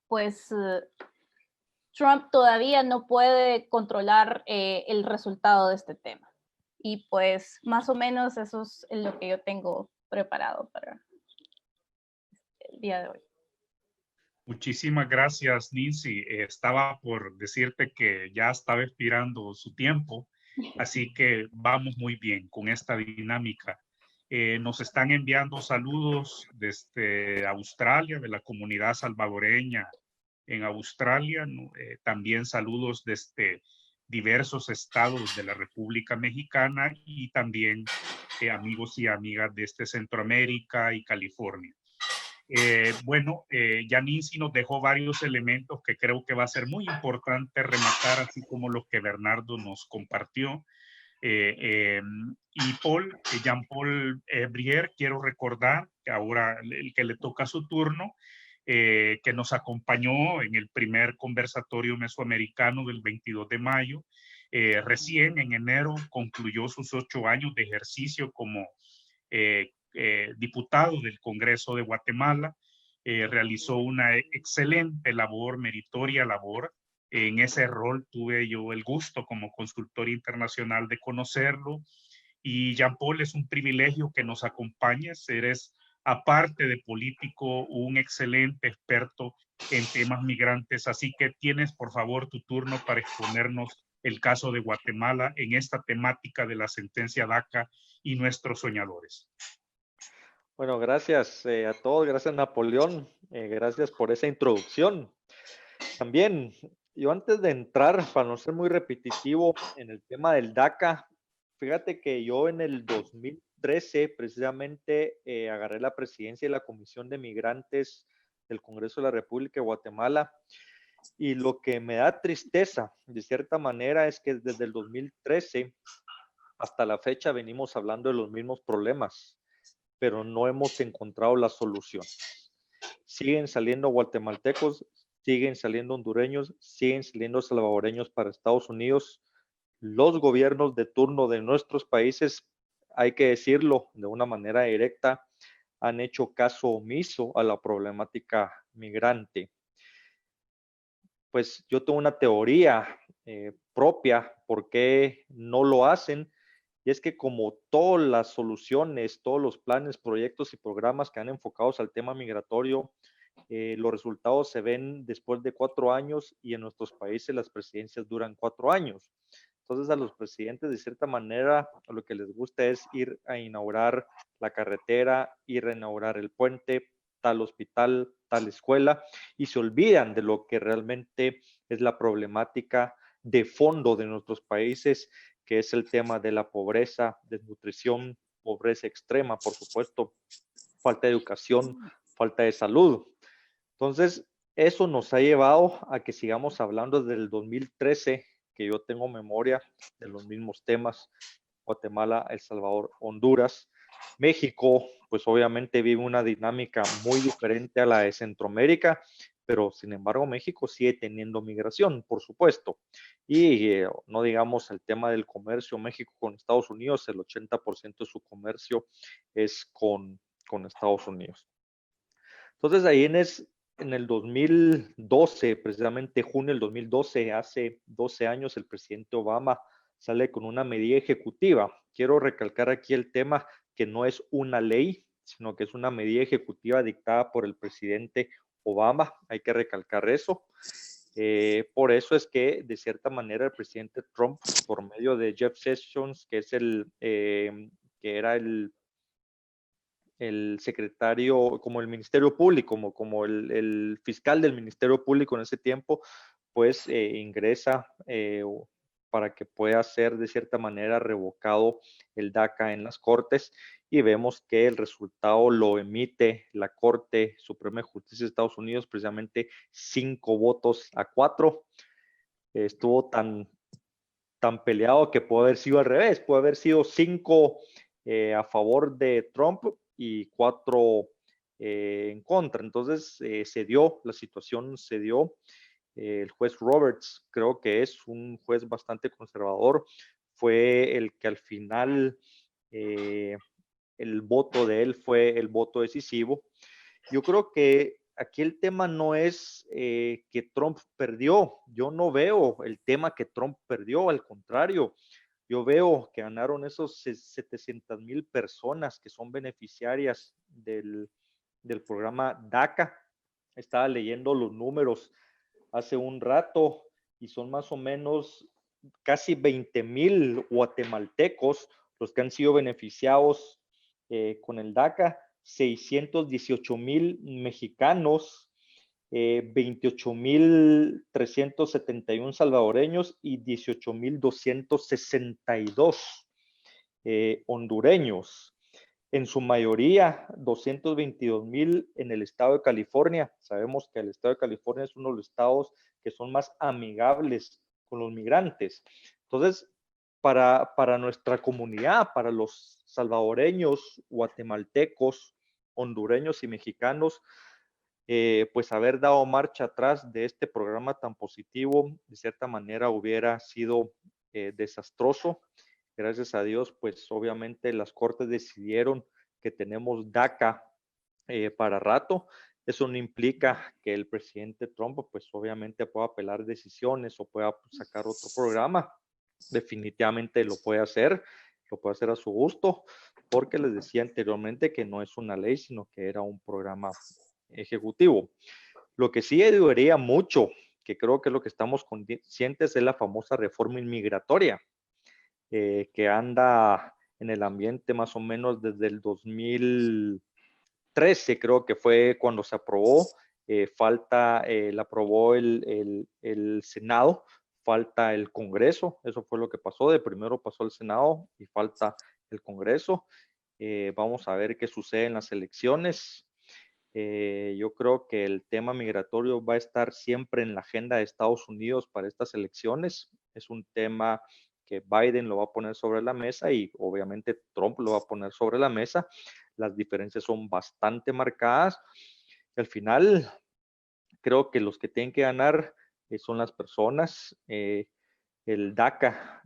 pues Trump todavía no puede controlar el resultado de este tema. Y pues más o menos eso es lo que yo tengo preparado para el día de hoy. Muchísimas gracias, Nancy. Estaba por decirte que ya estaba expirando su tiempo, así que vamos muy bien con esta dinámica. Nos están enviando saludos desde Australia, de la comunidad salvadoreña en Australia, ¿no? También saludos desde diversos estados de la República Mexicana y también amigos y amigas desde Centroamérica y California. Ya Nancy nos dejó varios elementos que creo que va a ser muy importante rematar, así como los que Bernardo nos compartió. Y Jean-Paul Brière, quiero recordar que ahora el que le toca su turno, que nos acompañó en el primer conversatorio mesoamericano del 22 de mayo. Recién en enero concluyó sus 8 años de ejercicio como diputado del Congreso de Guatemala. Realizó una excelente labor, meritoria labor. En ese rol tuve yo el gusto como consultor internacional de conocerlo. Y Jean-Paul, es un privilegio que nos acompañes. Eres, aparte de político, un excelente experto en temas migrantes. Así que tienes, por favor, tu turno para exponernos el caso de Guatemala en esta temática de la sentencia DACA y nuestros soñadores. Bueno, gracias a todos, gracias Napoleón, gracias por esa introducción. También, yo antes de entrar, para no ser muy repetitivo en el tema del DACA, fíjate que yo en el 2013 precisamente agarré la presidencia de la Comisión de Migrantes del Congreso de la República de Guatemala, y lo que me da tristeza, de cierta manera, es que desde el 2013 hasta la fecha venimos hablando de los mismos problemas, pero no hemos encontrado la solución. Siguen saliendo guatemaltecos, siguen saliendo hondureños, siguen saliendo salvadoreños para Estados Unidos. Los gobiernos de turno de nuestros países, hay que decirlo de una manera directa, han hecho caso omiso a la problemática migrante. Pues yo tengo una teoría propia por qué no lo hacen. Y es que como todas las soluciones, todos los planes, proyectos y programas que han enfocados al tema migratorio, los resultados se ven después de 4 años, y en nuestros países las presidencias duran 4 años. Entonces a los presidentes de cierta manera lo que les gusta es ir a inaugurar la carretera, ir a inaugurar el puente, tal hospital, tal escuela, y se olvidan de lo que realmente es la problemática de fondo de nuestros países, que es el tema de la pobreza, desnutrición, pobreza extrema, por supuesto, falta de educación, falta de salud. Entonces, eso nos ha llevado a que sigamos hablando desde el 2013, que yo tengo memoria de los mismos temas: Guatemala, El Salvador, Honduras. México, pues obviamente vive una dinámica muy diferente a la de Centroamérica, pero sin embargo México sigue teniendo migración, por supuesto. Y no digamos el tema del comercio, México con Estados Unidos, el 80% de su comercio es con Estados Unidos. Entonces ahí en el 2012, precisamente junio del 2012, hace 12 años, el presidente Obama sale con una medida ejecutiva. Quiero recalcar aquí el tema que no es una ley, sino que es una medida ejecutiva dictada por el presidente Obama. Hay que recalcar eso. Por eso es que, de cierta manera, el presidente Trump, por medio de Jeff Sessions, que es que era el secretario, como el Ministerio Público, como el fiscal del Ministerio Público en ese tiempo, pues ingresa para que pueda ser de cierta manera revocado el DACA en las cortes, y vemos que el resultado lo emite la Corte Suprema de Justicia de Estados Unidos, precisamente 5 votos a 4. Estuvo tan peleado que puede haber sido al revés, puede haber sido 5 a favor de Trump y 4 en contra. Entonces se dio, la situación se dio. El juez Roberts, creo que es un juez bastante conservador, fue el que al final el voto de él fue el voto decisivo. Yo creo que aquí el tema no es que Trump perdió. Yo no veo el tema que Trump perdió, al contrario. Yo veo que ganaron esos 700,000 personas que son beneficiarias del programa DACA. Estaba leyendo los números hace un rato y son más o menos casi 20,000 guatemaltecos los que han sido beneficiados con el DACA, 618,000 mexicanos, 28,371 salvadoreños y 18,262 hondureños. En su mayoría, 222,000 en el estado de California. Sabemos que el estado de California es uno de los estados que son más amigables con los migrantes. Entonces, para nuestra comunidad, para los salvadoreños, guatemaltecos, hondureños y mexicanos, pues haber dado marcha atrás de este programa tan positivo, de cierta manera hubiera sido desastroso. Gracias a Dios, pues obviamente las cortes decidieron que tenemos DACA para rato. Eso no implica que el presidente Trump, pues obviamente pueda apelar decisiones o pueda sacar otro programa. Definitivamente lo puede hacer a su gusto, porque les decía anteriormente que no es una ley, sino que era un programa ejecutivo. Lo que sí ayudaría mucho, que creo que es lo que estamos conscientes, es la famosa reforma inmigratoria, que anda en el ambiente más o menos desde el 2013, creo que fue cuando se aprobó. La aprobó el Senado, falta el Congreso. Eso fue lo que pasó. De primero pasó el Senado y falta el Congreso. Vamos a ver qué sucede en las elecciones. Yo creo que el tema migratorio va a estar siempre en la agenda de Estados Unidos para estas elecciones. Es un tema que Biden lo va a poner sobre la mesa y obviamente Trump lo va a poner sobre la mesa. Las diferencias son bastante marcadas. Al final, creo que los que tienen que ganar son las personas. El DACA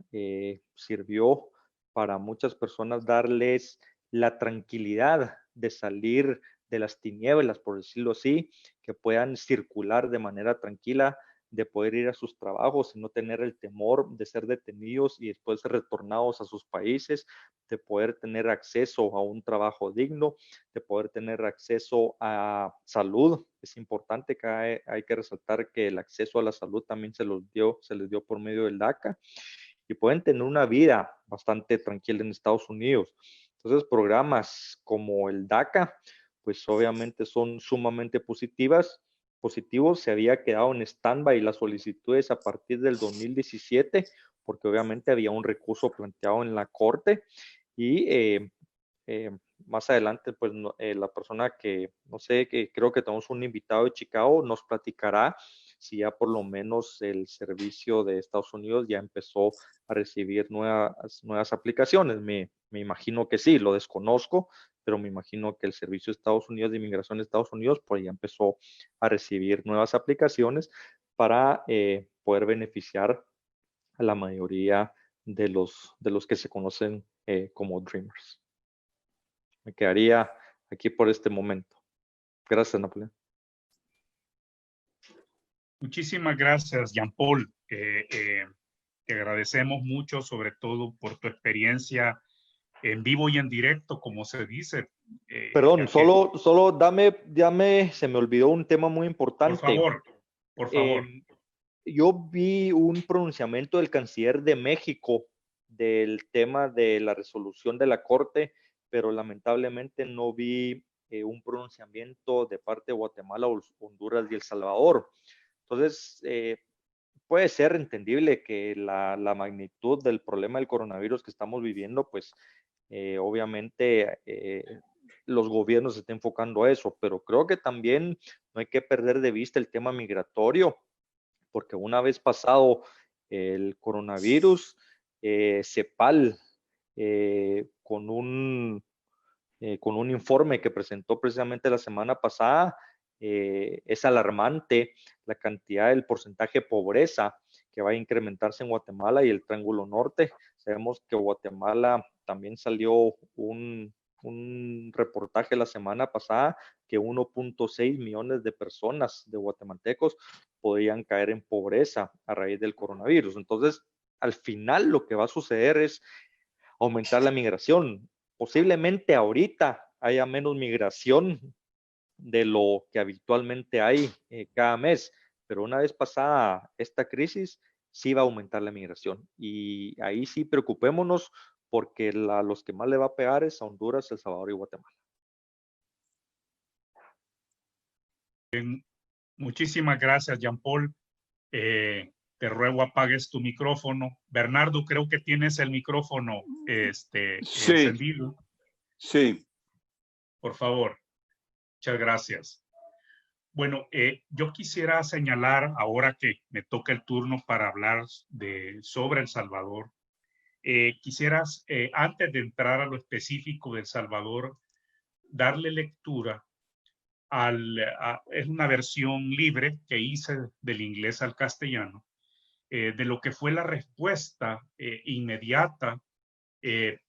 sirvió para muchas personas darles la tranquilidad de salir de las tinieblas, por decirlo así, que puedan circular de manera tranquila, de poder ir a sus trabajos y no tener el temor de ser detenidos y después ser retornados a sus países, de poder tener acceso a un trabajo digno, de poder tener acceso a salud. Es importante que hay que resaltar que el acceso a la salud también se les dio por medio del DACA, y pueden tener una vida bastante tranquila en Estados Unidos. Entonces, programas como el DACA, pues obviamente son sumamente positivos. Se había quedado en stand-by las solicitudes a partir del 2017, porque obviamente había un recurso planteado en la corte, y más adelante, pues la persona que, no sé, que creo que tenemos un invitado de Chicago, nos platicará si ya por lo menos el servicio de Estados Unidos ya empezó a recibir nuevas aplicaciones. Me imagino que sí, lo desconozco, pero me imagino que el servicio de Estados Unidos de Inmigración de Estados Unidos pues ya empezó a recibir nuevas aplicaciones para poder beneficiar a la mayoría de los que se conocen como Dreamers. Me quedaría aquí por este momento. Gracias, Napoleón. Muchísimas gracias, Jean Paul. Te agradecemos mucho, sobre todo por tu experiencia en vivo y en directo, como se dice. Perdón, solo dame, se me olvidó un tema muy importante. Por favor. Yo vi un pronunciamiento del canciller de México del tema de la resolución de la Corte, pero lamentablemente no vi un pronunciamiento de parte de Guatemala, Honduras y El Salvador. Entonces, puede ser entendible que la magnitud del problema del coronavirus que estamos viviendo, pues obviamente los gobiernos se estén enfocando a eso, pero creo que también no hay que perder de vista el tema migratorio, porque una vez pasado el coronavirus, CEPAL, con un informe que presentó precisamente la semana pasada, es alarmante la cantidad del porcentaje de pobreza que va a incrementarse en Guatemala y el Triángulo Norte. Sabemos que Guatemala también salió un reportaje la semana pasada que 1.6 millones de personas, de guatemaltecos, podrían caer en pobreza a raíz del coronavirus. Entonces, al final lo que va a suceder es aumentar la migración. Posiblemente ahorita haya menos migración de lo que habitualmente hay cada mes, pero una vez pasada esta crisis, sí va a aumentar la migración. Y ahí sí preocupémonos porque los que más le va a pegar es a Honduras, El Salvador y Guatemala. Muchísimas gracias, Jean Paul. Te ruego apagues tu micrófono. Bernardo, creo que tienes el micrófono sí, encendido. Sí. Por favor. Muchas gracias. Bueno, yo quisiera señalar, ahora que me toca el turno para hablar sobre El Salvador, quisieras, antes de entrar a lo específico de El Salvador, darle lectura es una versión libre que hice del inglés al castellano, de lo que fue la respuesta inmediata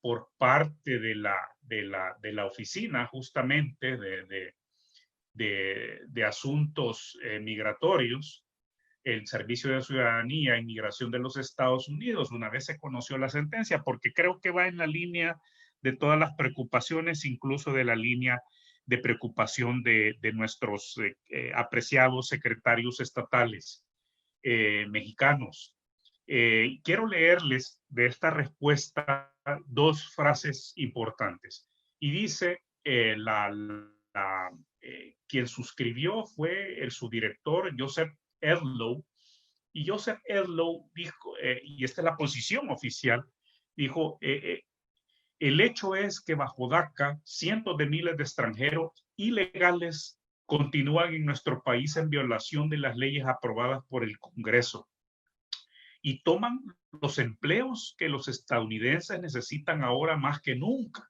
por parte de la oficina justamente de asuntos migratorios, el Servicio de Ciudadanía e Inmigración de los Estados Unidos, una vez se conoció la sentencia, porque creo que va en la línea de todas las preocupaciones, incluso de la línea de preocupación de nuestros apreciados secretarios estatales mexicanos. Quiero leerles de esta respuesta dos frases importantes. Y dice, quien suscribió fue el subdirector Joseph Edlow, y Joseph Edlow dijo, y esta es la posición oficial, dijo, el hecho es que bajo DACA cientos de miles de extranjeros ilegales continúan en nuestro país en violación de las leyes aprobadas por el Congreso y toman los empleos que los estadounidenses necesitan ahora más que nunca,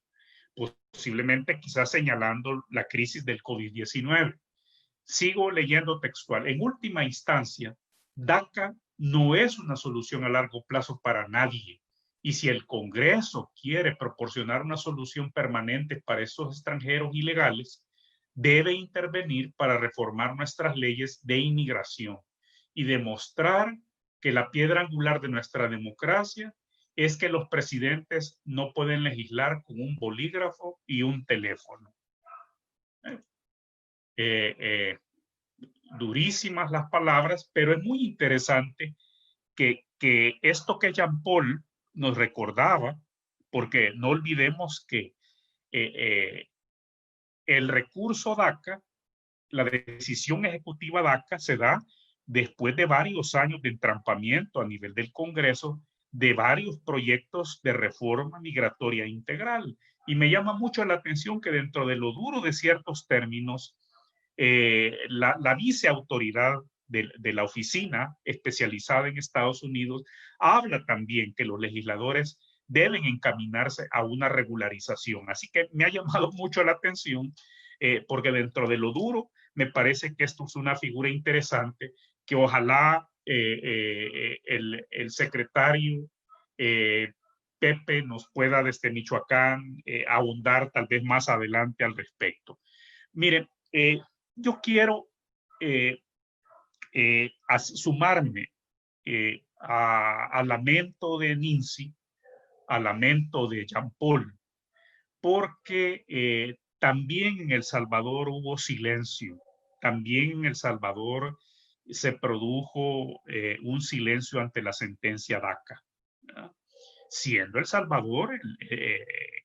posiblemente quizás señalando la crisis del COVID-19. Sigo leyendo textual. En última instancia, DACA no es una solución a largo plazo para nadie. Y si el Congreso quiere proporcionar una solución permanente para estos extranjeros ilegales, debe intervenir para reformar nuestras leyes de inmigración y demostrar que la piedra angular de nuestra democracia es que los presidentes no pueden legislar con un bolígrafo y un teléfono. Durísimas las palabras, pero es muy interesante que esto que Jean Paul nos recordaba, porque no olvidemos que el recurso DACA, la decisión ejecutiva DACA se da después de varios años de entrampamiento a nivel del Congreso de varios proyectos de reforma migratoria integral. Y me llama mucho la atención que dentro de lo duro de ciertos términos, la viceautoridad de la oficina especializada en Estados Unidos habla también que los legisladores deben encaminarse a una regularización. Así que me ha llamado mucho la atención porque dentro de lo duro me parece que esto es una figura interesante que ojalá el secretario Pepe nos pueda desde Michoacán ahondar tal vez más adelante al respecto. Miren, yo quiero sumarme al lamento de Nincy, al lamento de Jean Paul, porque también en El Salvador hubo silencio, también en El Salvador se produjo un silencio ante la sentencia DACA, ¿verdad? Siendo El Salvador,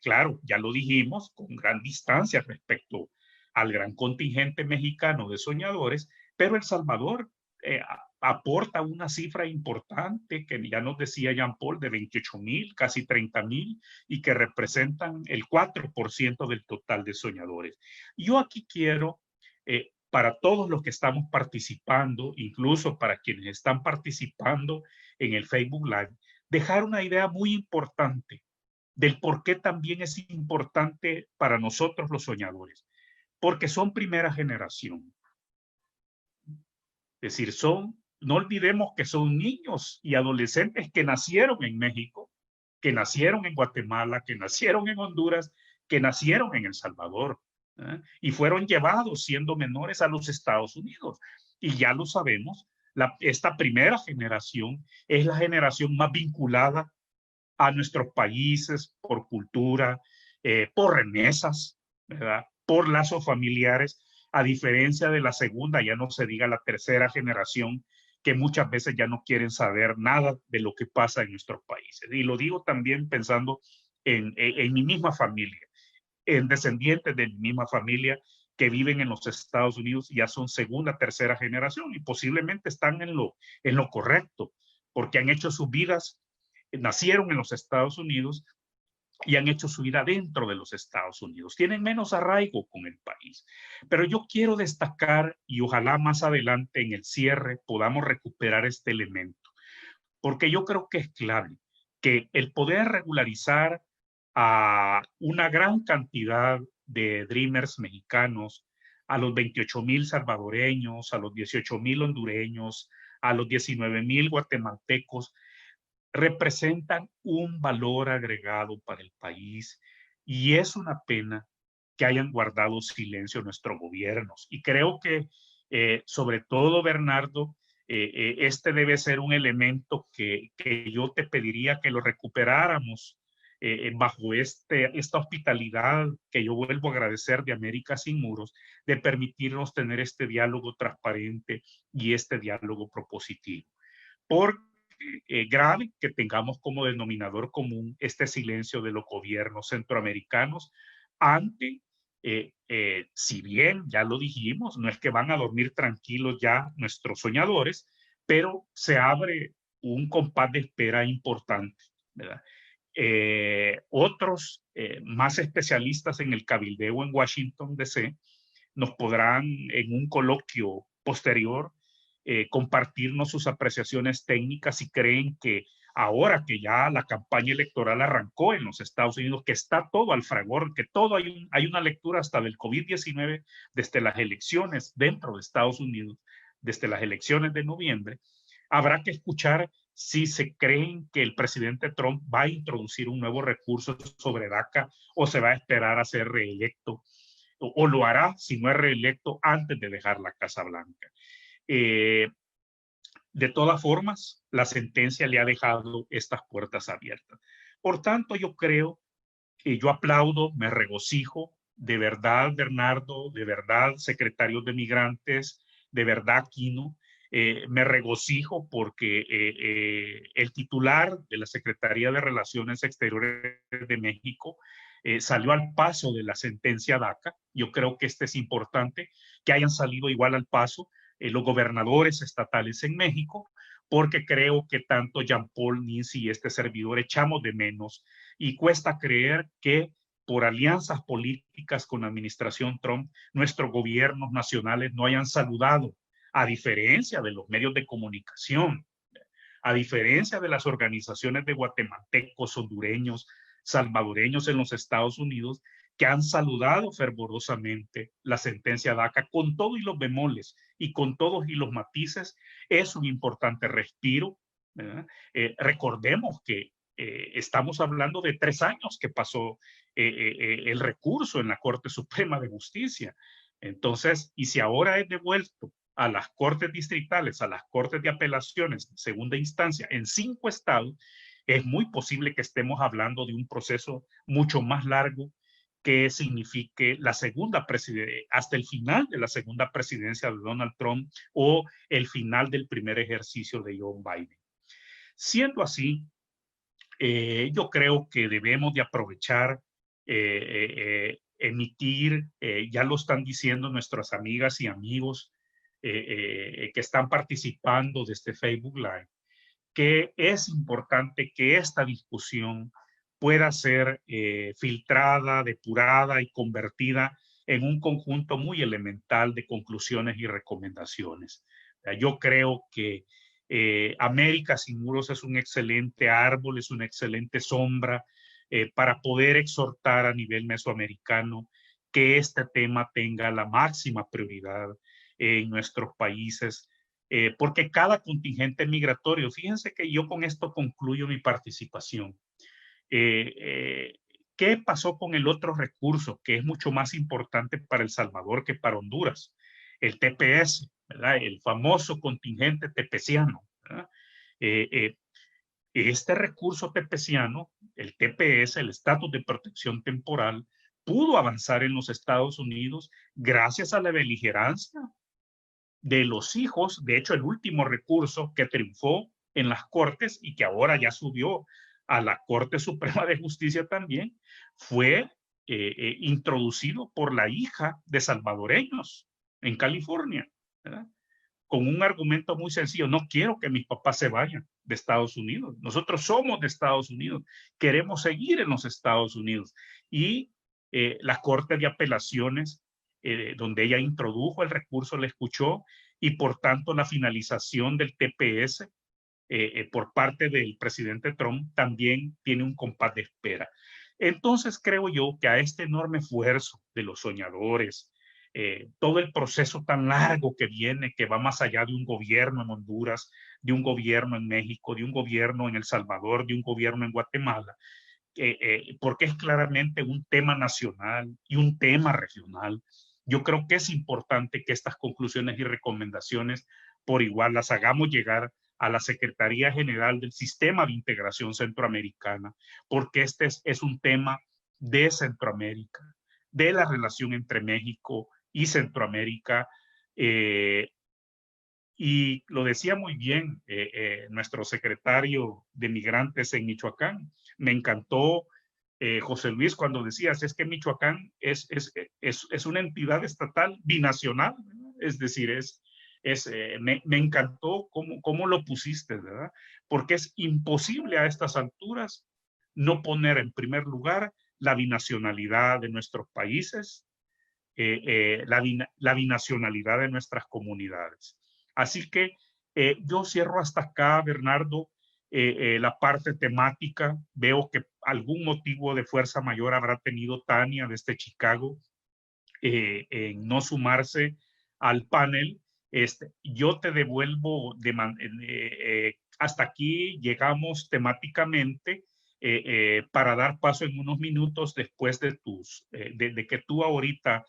claro, ya lo dijimos, con gran distancia respecto al gran contingente mexicano de soñadores, pero El Salvador aporta una cifra importante que ya nos decía Jean Paul, de 28,000, casi 30,000, y que representan el 4% del total de soñadores. Yo aquí quiero, para todos los que estamos participando, incluso para quienes están participando en el Facebook Live, dejar una idea muy importante del por qué también es importante para nosotros los soñadores. Porque son primera generación. Es decir, no olvidemos que son niños y adolescentes que nacieron en México, que nacieron en Guatemala, que nacieron en Honduras, que nacieron en El Salvador, y fueron llevados siendo menores a los Estados Unidos. Y ya lo sabemos, esta primera generación es la generación más vinculada a nuestros países por cultura, por remesas, ¿verdad? Por lazos familiares, a diferencia de la segunda, ya no se diga la tercera generación, que muchas veces ya no quieren saber nada de lo que pasa en nuestros países. Y lo digo también pensando en mi misma familia, en descendientes de mi misma familia que viven en los Estados Unidos, ya son segunda, tercera generación y posiblemente están en lo correcto, porque han hecho sus vidas, nacieron en los Estados Unidos y han hecho su vida dentro de los Estados Unidos. Tienen menos arraigo con el país. Pero yo quiero destacar, y ojalá más adelante en el cierre podamos recuperar este elemento, porque yo creo que es clave que el poder regularizar a una gran cantidad de Dreamers mexicanos, a los 28,000 salvadoreños, a los 18,000 hondureños, a los 19,000 guatemaltecos, representan un valor agregado para el país y es una pena que hayan guardado silencio nuestros gobiernos. Y creo que, sobre todo, Bernardo, este debe ser un elemento que yo te pediría que lo recuperáramos bajo esta hospitalidad que yo vuelvo a agradecer de América Sin Muros, de permitirnos tener este diálogo transparente y este diálogo propositivo. Porque grave que tengamos como denominador común este silencio de los gobiernos centroamericanos ante, si bien ya lo dijimos, no es que van a dormir tranquilos ya nuestros soñadores, pero se abre un compás de espera importante, ¿verdad? Otros más especialistas en el cabildeo en Washington, D.C., nos podrán en un coloquio posterior compartirnos sus apreciaciones técnicas y creen que ahora que ya la campaña electoral arrancó en los Estados Unidos, que está todo al fragor, que todo hay una lectura hasta del COVID-19 desde las elecciones dentro de Estados Unidos, desde las elecciones de noviembre, habrá que escuchar si se creen que el presidente Trump va a introducir un nuevo recurso sobre DACA o se va a esperar a ser reelecto o lo hará si no es reelecto antes de dejar la Casa Blanca. De todas formas, la sentencia le ha dejado estas puertas abiertas. Por tanto, yo creo que yo aplaudo, me regocijo, de verdad, Bernardo, de verdad, secretarios de Migrantes, de verdad, Aquino, me regocijo porque el titular de la Secretaría de Relaciones Exteriores de México salió al paso de la sentencia DACA. Yo creo que es importante que hayan salido igual al paso los gobernadores estatales en México, porque creo que tanto Jean Paul, Nincy y este servidor echamos de menos y cuesta creer que por alianzas políticas con la administración Trump, nuestros gobiernos nacionales no hayan saludado, a diferencia de los medios de comunicación, a diferencia de las organizaciones de guatemaltecos, hondureños, salvadoreños en los Estados Unidos, que han saludado fervorosamente la sentencia DACA con todos y los bemoles y con todos y los matices. Es un importante respiro, ¿verdad? Recordemos que estamos hablando de 3 años que pasó el recurso en la Corte Suprema de Justicia. Entonces, y si ahora es devuelto a las cortes distritales, a las cortes de apelaciones de segunda instancia en 5 estados, es muy posible que estemos hablando de un proceso mucho más largo que signifique la segunda presidencia, hasta el final de la segunda presidencia de Donald Trump o el final del primer ejercicio de Joe Biden. Siendo así, yo creo que debemos de aprovechar, emitir, ya lo están diciendo nuestras amigas y amigos que están participando de este Facebook Live, que es importante que esta discusión pueda ser filtrada, depurada y convertida en un conjunto muy elemental de conclusiones y recomendaciones. Yo creo que América Sin Muros es un excelente árbol, es una excelente sombra para poder exhortar a nivel mesoamericano que este tema tenga la máxima prioridad en nuestros países, porque cada contingente migratorio, fíjense que yo con esto concluyo mi participación. ¿Qué pasó con el otro recurso que es mucho más importante para El Salvador que para Honduras? El TPS, ¿verdad? El famoso contingente tepeciano, ¿verdad? Este recurso tepeciano, el TPS, el estatus de protección temporal, pudo avanzar en los Estados Unidos gracias a la beligerancia de los hijos. De hecho, el último recurso que triunfó en las Cortes y que ahora ya subió a la Corte Suprema de Justicia también, fue introducido por la hija de salvadoreños en California, ¿verdad? Con un argumento muy sencillo: no quiero que mis papás se vayan de Estados Unidos, nosotros somos de Estados Unidos, queremos seguir en los Estados Unidos. Y la Corte de Apelaciones, donde ella introdujo el recurso, la escuchó, y por tanto la finalización del TPS por parte del presidente Trump también tiene un compás de espera. Entonces creo yo que a este enorme esfuerzo de los soñadores, todo el proceso tan largo que viene, que va más allá de un gobierno en Honduras, de un gobierno en México, de un gobierno en El Salvador, de un gobierno en Guatemala, porque es claramente un tema nacional y un tema regional. Yo creo que es importante que estas conclusiones y recomendaciones por igual las hagamos llegar a la Secretaría General del Sistema de Integración Centroamericana, porque este es un tema de Centroamérica, de la relación entre México y Centroamérica. Y lo decía muy bien nuestro secretario de Migrantes en Michoacán. Me encantó, José Luis, cuando decías, es que Michoacán es una entidad estatal binacional, ¿verdad? Es decir, me encantó cómo lo pusiste, ¿verdad? Porque es imposible a estas alturas no poner en primer lugar la binacionalidad de nuestros países, la binacionalidad de nuestras comunidades. Así que yo cierro hasta acá, Bernardo, la parte temática. Veo que algún motivo de fuerza mayor habrá tenido Tania desde Chicago en no sumarse al panel. Yo te devuelvo hasta aquí llegamos temáticamente, para dar paso en unos minutos después de que tú ahorita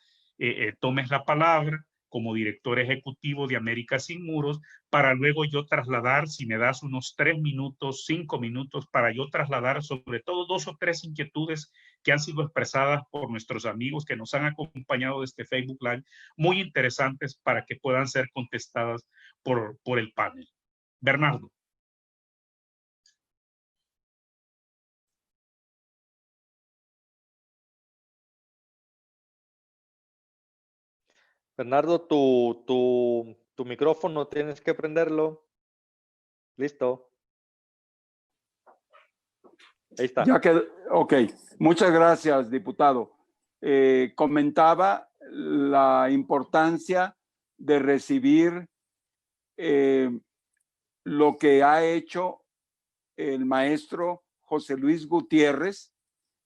tomes la palabra como director ejecutivo de América Sin Muros, para luego yo trasladar, si me das unos 3 minutos, 5 minutos, para yo trasladar sobre todo 2 o 3 inquietudes que han sido expresadas por nuestros amigos que nos han acompañado de este Facebook Live, muy interesantes para que puedan ser contestadas por el panel. Bernardo. Bernardo, tu micrófono tienes que prenderlo. Listo. Ahí está. Ya quedó. Ok, muchas gracias, diputado. Comentaba la importancia de recibir lo que ha hecho el maestro José Luis Gutiérrez,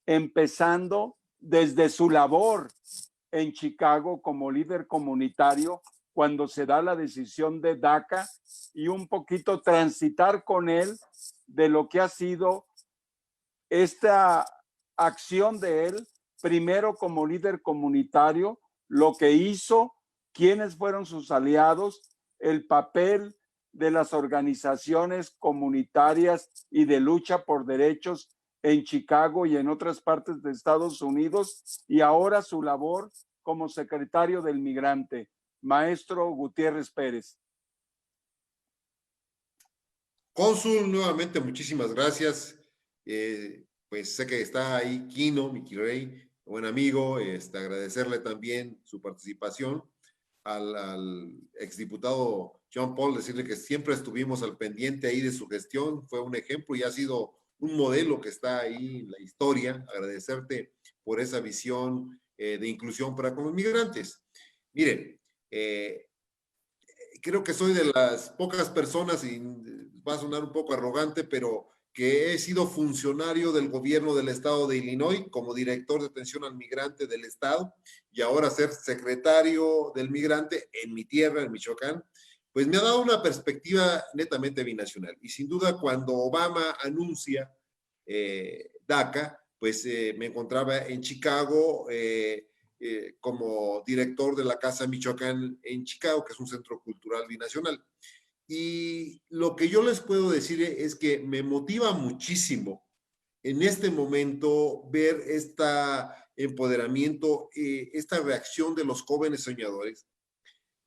empezando desde su labor en Chicago como líder comunitario, cuando se da la decisión de DACA, y un poquito transitar con él de lo que ha sido esta acción de él, primero como líder comunitario, lo que hizo, quiénes fueron sus aliados, el papel de las organizaciones comunitarias y de lucha por derechos en Chicago y en otras partes de Estados Unidos, y ahora su labor como secretario del Migrante. Maestro Gutiérrez Pérez. Cónsul, nuevamente muchísimas gracias. Pues sé que está ahí Kino, Miki Rey, buen amigo, agradecerle también su participación. al exdiputado Jean Paul, decirle que siempre estuvimos al pendiente ahí de su gestión, fue un ejemplo y ha sido un modelo que está ahí en la historia. Agradecerte por esa visión de inclusión para con los migrantes. Miren, creo que soy de las pocas personas, y va a sonar un poco arrogante, pero que he sido funcionario del gobierno del estado de Illinois como director de atención al migrante del estado y ahora ser secretario del migrante en mi tierra, en Michoacán, pues me ha dado una perspectiva netamente binacional. Y sin duda cuando Obama anuncia DACA, pues me encontraba en Chicago como director de la Casa Michoacán en Chicago, que es un centro cultural binacional. Y lo que yo les puedo decir es que me motiva muchísimo en este momento ver este empoderamiento, esta reacción de los jóvenes soñadores.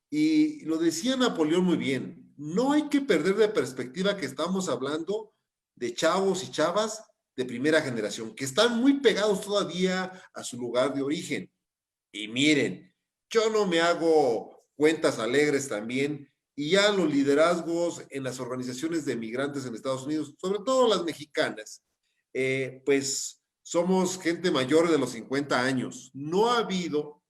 Y lo decía Napoleón muy bien, no hay que perder de perspectiva que estamos hablando de chavos y chavas de primera generación, que están muy pegados todavía a su lugar de origen. Y miren, yo no me hago cuentas alegres también, y ya los liderazgos en las organizaciones de migrantes en Estados Unidos, sobre todo las mexicanas, pues somos gente mayor de los 50 años. No ha habido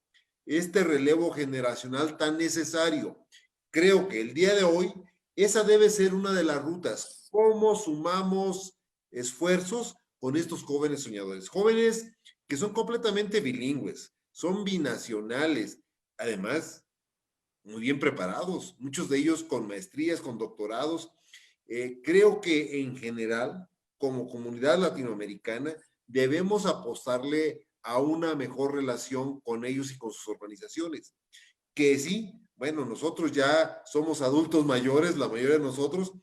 este relevo generacional tan necesario. Creo que el día de hoy esa debe ser una de las rutas. ¿Cómo sumamos esfuerzos con estos jóvenes soñadores? Jóvenes que son completamente bilingües, son binacionales, además muy bien preparados, muchos de ellos con maestrías, con doctorados. Creo que en general, como comunidad latinoamericana, debemos apostarle a una mejor relación con ellos y con sus organizaciones. Que sí, bueno, nosotros ya somos adultos mayores, la mayoría de nosotros,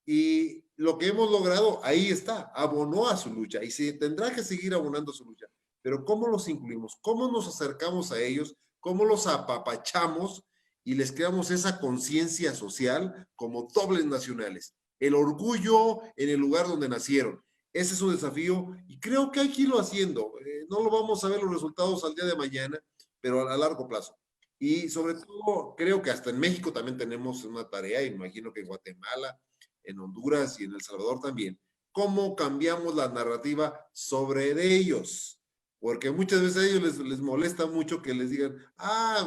y lo que hemos logrado, ahí está, abonó a su lucha y se tendrá que seguir abonando a su lucha. Pero ¿cómo los incluimos? ¿Cómo nos acercamos a ellos? ¿Cómo los apapachamos y les creamos esa conciencia social como dobles nacionales? El orgullo en el lugar donde nacieron. Ese es un desafío y creo que hay que irlo haciendo. No lo vamos a ver los resultados al día de mañana, pero a largo plazo. Y sobre todo, creo que hasta en México también tenemos una tarea, y me imagino que en Guatemala, en Honduras y en El Salvador también. ¿Cómo cambiamos la narrativa sobre ellos? Porque muchas veces a ellos les molesta mucho que les digan,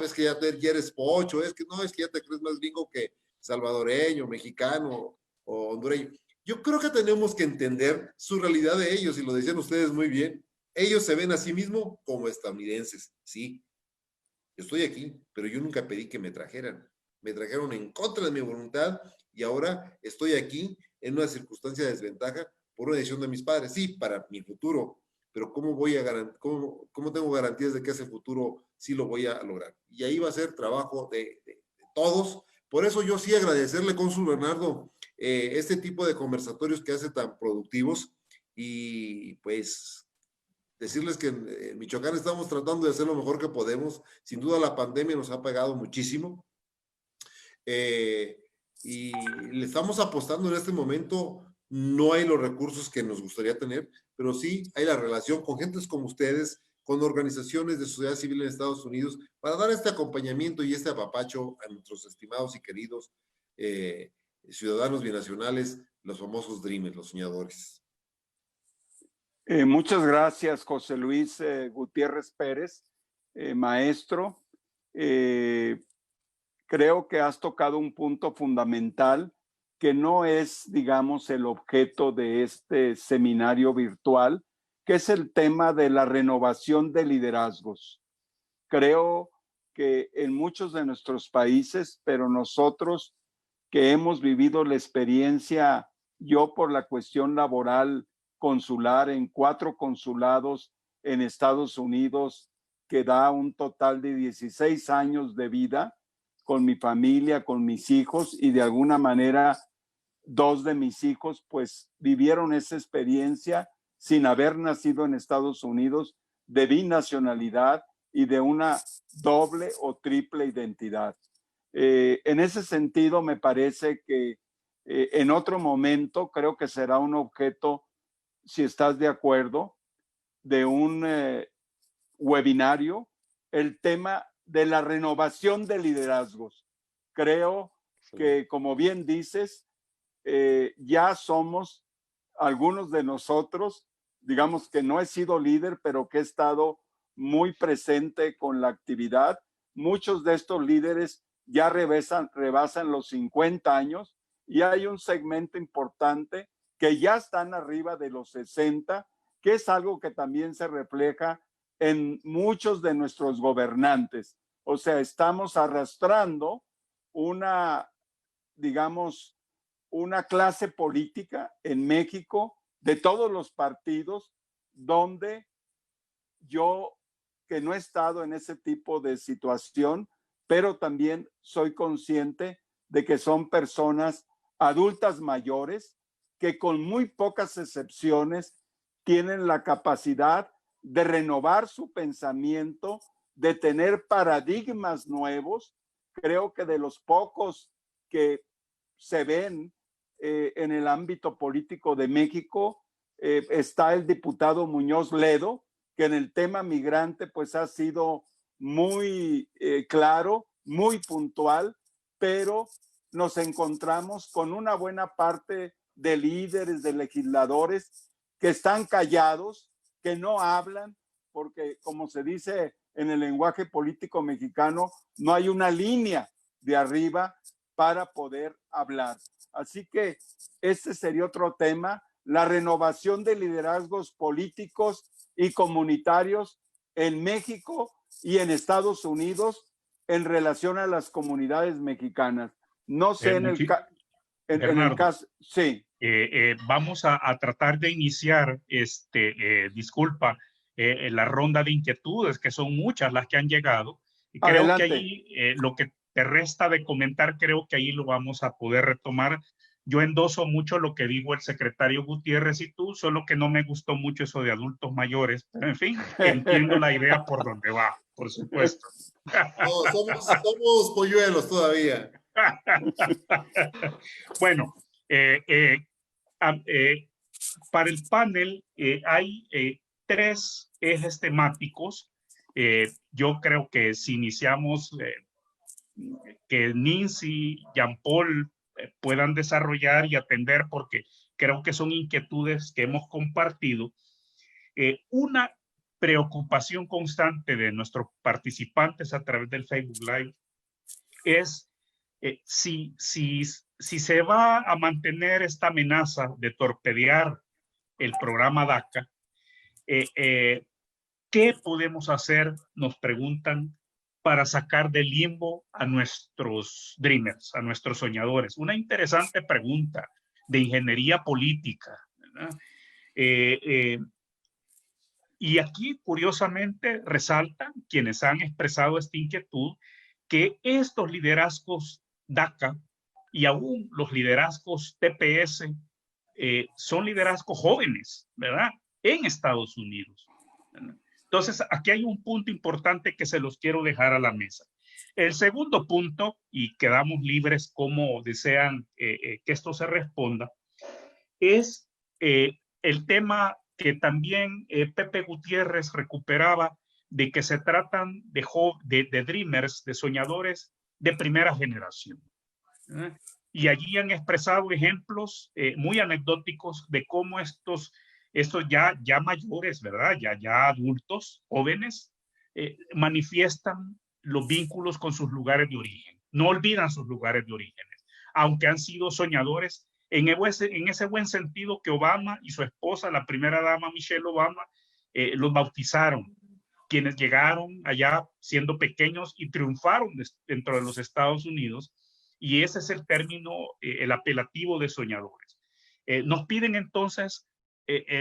es que ya eres pocho, es que ya te crees más gringo que salvadoreño, mexicano o hondureño. Yo creo que tenemos que entender su realidad de ellos, y lo decían ustedes muy bien. Ellos se ven a sí mismos como estadounidenses, sí. Yo estoy aquí, pero yo nunca pedí que me trajeran. Me trajeron en contra de mi voluntad y ahora estoy aquí en una circunstancia de desventaja por una decisión de mis padres. Sí, para mi futuro, pero ¿cómo tengo garantías de que ese futuro sí lo voy a lograr? Y ahí va a ser trabajo de todos. Por eso yo sí agradecerle, cónsul Bernardo, este tipo de conversatorios que hace tan productivos, y pues decirles que en Michoacán estamos tratando de hacer lo mejor que podemos. Sin duda la pandemia nos ha pegado muchísimo. Y le estamos apostando en este momento. No hay los recursos que nos gustaría tener, pero sí hay la relación con gentes como ustedes, con organizaciones de sociedad civil en Estados Unidos, para dar este acompañamiento y este apapacho a nuestros estimados y queridos ciudadanos binacionales, los famosos Dreamers, los soñadores. Muchas gracias, José Luis Gutiérrez Pérez, maestro. Creo que has tocado un punto fundamental que no es, digamos, el objeto de este seminario virtual, que es el tema de la renovación de liderazgos. Creo que en muchos de nuestros países, pero nosotros que hemos vivido la experiencia, yo por la cuestión laboral consular en 4 consulados en Estados Unidos, que da un total de 16 años de vida con mi familia, con mis hijos, y de alguna manera 2 de mis hijos pues vivieron esa experiencia sin haber nacido en Estados Unidos, de binacionalidad y de una doble o triple identidad. En ese sentido, me parece que en otro momento creo que será un objeto, si estás de acuerdo, de un webinario, el tema de la renovación de liderazgos. Creo que, como bien dices, ya somos algunos de nosotros, digamos que no he sido líder, pero que he estado muy presente con la actividad. Muchos de estos líderes ya rebasan los 50 años y hay un segmento importante que ya están arriba de los 60, que es algo que también se refleja en muchos de nuestros gobernantes. O sea, estamos arrastrando una, digamos, una clase política en México de todos los partidos, donde yo, que no he estado en ese tipo de situación, pero también soy consciente de que son personas adultas mayores que con muy pocas excepciones tienen la capacidad de renovar su pensamiento, de tener paradigmas nuevos. Creo que de los pocos que se ven en el ámbito político de México está el diputado Muñoz Ledo, que en el tema migrante pues ha sido muy claro, muy puntual, pero nos encontramos con una buena parte de líderes, de legisladores que están callados, que no hablan, porque como se dice en el lenguaje político mexicano, no hay una línea de arriba para poder hablar. Así que este sería otro tema, la renovación de liderazgos políticos y comunitarios en México y en Estados Unidos en relación a las comunidades mexicanas. No sé en el caso, sí. Vamos a tratar de iniciar, disculpa, la ronda de inquietudes, que son muchas las que han llegado. Y creo Adelante. que ahí lo que te resta de comentar, creo que ahí lo vamos a poder retomar. Yo endoso mucho lo que dijo el secretario Gutiérrez y tú, solo que no me gustó mucho eso de adultos mayores. Pero en fin, entiendo la idea por donde va, por supuesto. No, somos polluelos todavía. Bueno, para el panel hay 3 ejes temáticos. Yo creo que si iniciamos, que Nincy, Jean-Paul puedan desarrollar y atender, porque creo que son inquietudes que hemos compartido. Una preocupación constante de nuestros participantes a través del Facebook Live es si se va a mantener esta amenaza de torpedear el programa DACA, ¿qué podemos hacer? Nos preguntan, para sacar del limbo a nuestros dreamers, a nuestros soñadores. Una interesante pregunta de ingeniería política, ¿verdad? Y aquí, curiosamente, resaltan quienes han expresado esta inquietud que estos liderazgos DACA y aún los liderazgos TPS son liderazgos jóvenes, ¿verdad? En Estados Unidos, ¿verdad? Entonces, aquí hay un punto importante que se los quiero dejar a la mesa. El segundo punto, y quedamos libres como desean que esto se responda, es el tema que también Pepe Gutiérrez recuperaba, de que se tratan de dreamers, de soñadores de primera generación. Y allí han expresado ejemplos muy anecdóticos de cómo estos ya mayores, ¿verdad? Ya adultos, jóvenes, manifiestan los vínculos con sus lugares de origen. No olvidan sus lugares de orígenes, aunque han sido soñadores en ese buen sentido que Obama y su esposa, la primera dama Michelle Obama, los bautizaron, quienes llegaron allá siendo pequeños y triunfaron dentro de los Estados Unidos, y ese es el término, el apelativo de soñadores. Nos piden entonces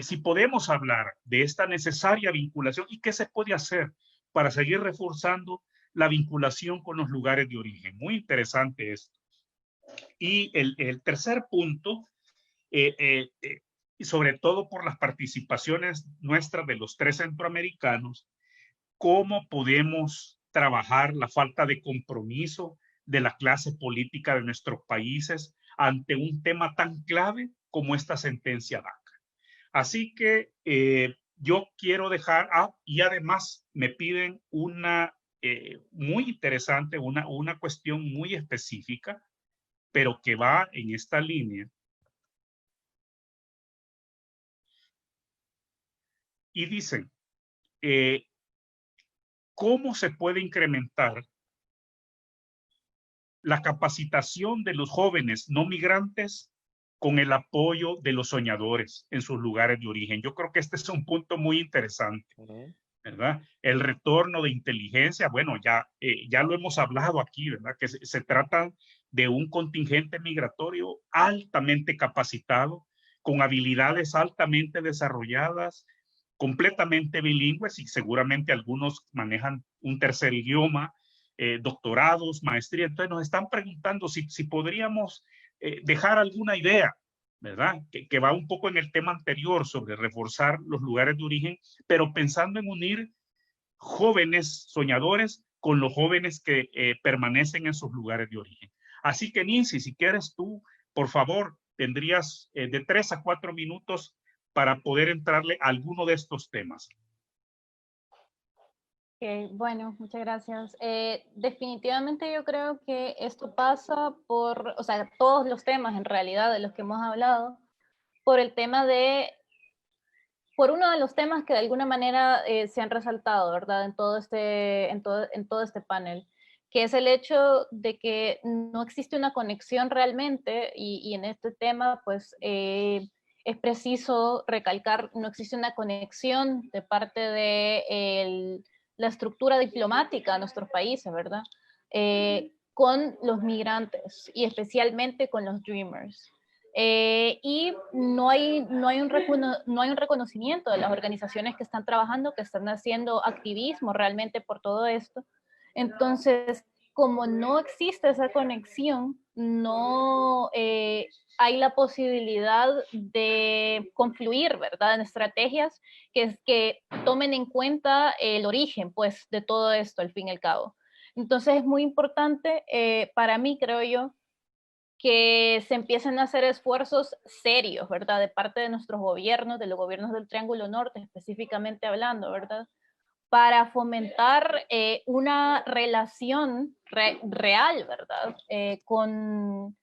si podemos hablar de esta necesaria vinculación y qué se puede hacer para seguir reforzando la vinculación con los lugares de origen. Muy interesante esto. Y el tercer punto, y sobre todo por las participaciones nuestras de los 3 centroamericanos, cómo podemos trabajar la falta de compromiso de la clase política de nuestros países ante un tema tan clave como esta sentencia DACA. Así que yo quiero dejar, y además me piden una muy interesante, una cuestión muy específica, pero que va en esta línea. Y dicen, ¿cómo se puede incrementar la capacitación de los jóvenes no migrantes con el apoyo de los soñadores en sus lugares de origen? Yo creo que este es un punto muy interesante, ¿verdad? El retorno de inteligencia, bueno, ya lo hemos hablado aquí, ¿verdad? Que se trata de un contingente migratorio altamente capacitado, con habilidades altamente desarrolladas, completamente bilingües, y seguramente algunos manejan un tercer idioma, doctorados, maestría. Entonces nos están preguntando si podríamos dejar alguna idea, ¿verdad? Que va un poco en el tema anterior sobre reforzar los lugares de origen, pero pensando en unir jóvenes soñadores con los jóvenes que permanecen en sus lugares de origen. Así que, Nincy, si quieres tú, por favor, tendrías de 3 a 4 minutos para poder entrarle a alguno de estos temas. Bueno, muchas gracias. Definitivamente yo creo que esto pasa por, o sea, todos los temas en realidad de los que hemos hablado, por el tema de, por uno de los temas que de alguna manera se han resaltado, ¿verdad? En todo este panel, que es el hecho de que no existe una conexión realmente, y en este tema, pues, es preciso recalcar, no existe una conexión de parte de la estructura diplomática de nuestros países, ¿verdad? Con los migrantes y especialmente con los Dreamers. Y no hay un reconocimiento de las organizaciones que están trabajando, que están haciendo activismo realmente por todo esto. Entonces, como no existe esa conexión, no hay la posibilidad de confluir, ¿verdad?, en estrategias que tomen en cuenta el origen, pues, de todo esto, al fin y al cabo. Entonces, es muy importante, para mí, creo yo, que se empiecen a hacer esfuerzos serios, ¿verdad?, de parte de nuestros gobiernos, de los gobiernos del Triángulo Norte, específicamente hablando, ¿verdad?, para fomentar una relación real, ¿verdad?, con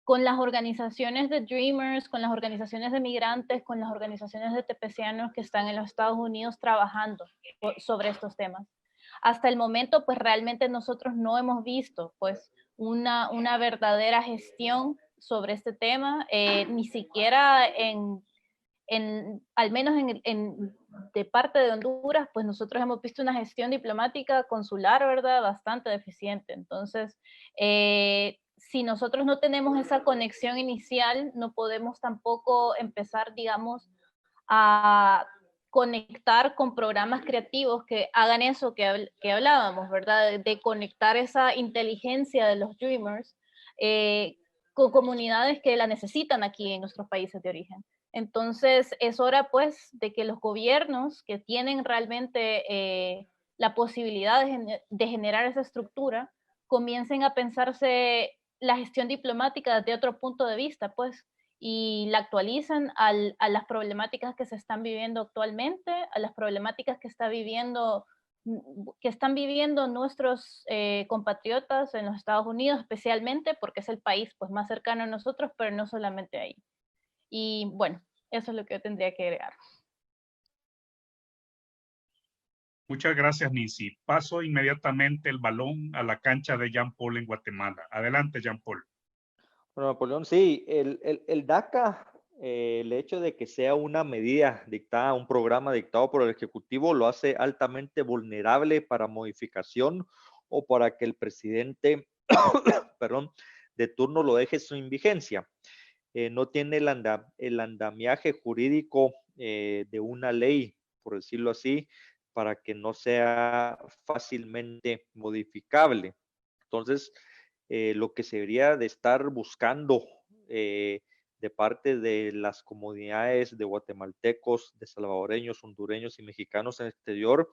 las organizaciones de Dreamers, con las organizaciones de migrantes, con las organizaciones de tepecianos que están en los Estados Unidos trabajando sobre estos temas. Hasta el momento, pues realmente nosotros no hemos visto, pues, una verdadera gestión sobre este tema, ni siquiera al menos de parte de Honduras, pues nosotros hemos visto una gestión diplomática consular, ¿verdad?, bastante deficiente. Entonces, si nosotros no tenemos esa conexión inicial, no podemos tampoco empezar, digamos, a conectar con programas creativos que hagan eso que hablábamos, ¿verdad? De conectar esa inteligencia de los Dreamers con comunidades que la necesitan aquí en nuestros países de origen. Entonces, es hora, pues, de que los gobiernos que tienen realmente la posibilidad de generar esa estructura comiencen a pensarse la gestión diplomática desde otro punto de vista, pues, y la actualizan a las problemáticas que se están viviendo actualmente, a las problemáticas que están viviendo nuestros compatriotas en los Estados Unidos, especialmente porque es el país, pues, más cercano a nosotros, pero no solamente ahí. Y bueno, eso es lo que yo tendría que agregar. Muchas gracias, Nincy. Paso inmediatamente el balón a la cancha de Jean Paul en Guatemala. Adelante, Jean Paul. Bueno, Napoleón, sí, el DACA, el hecho de que sea una medida dictada, un programa dictado por el Ejecutivo, lo hace altamente vulnerable para modificación o para que el presidente, perdón, de turno lo deje sin vigencia. No tiene el andamiaje jurídico de una ley, por decirlo así, para que no sea fácilmente modificable. Entonces, lo que se debería de estar buscando de parte de las comunidades de guatemaltecos, de salvadoreños, hondureños y mexicanos en el exterior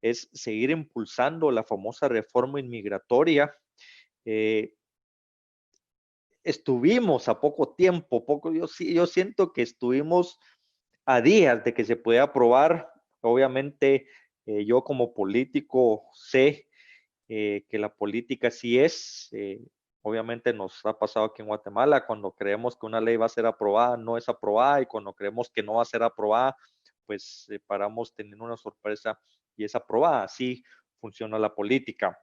es seguir impulsando la famosa reforma inmigratoria. Estuvimos a poco tiempo, yo siento que estuvimos a días de que se pueda aprobar. Obviamente, yo como político sé que la política sí es, obviamente nos ha pasado aquí en Guatemala, cuando creemos que una ley va a ser aprobada, no es aprobada, y cuando creemos que no va a ser aprobada, pues paramos teniendo una sorpresa y es aprobada. Así funciona la política.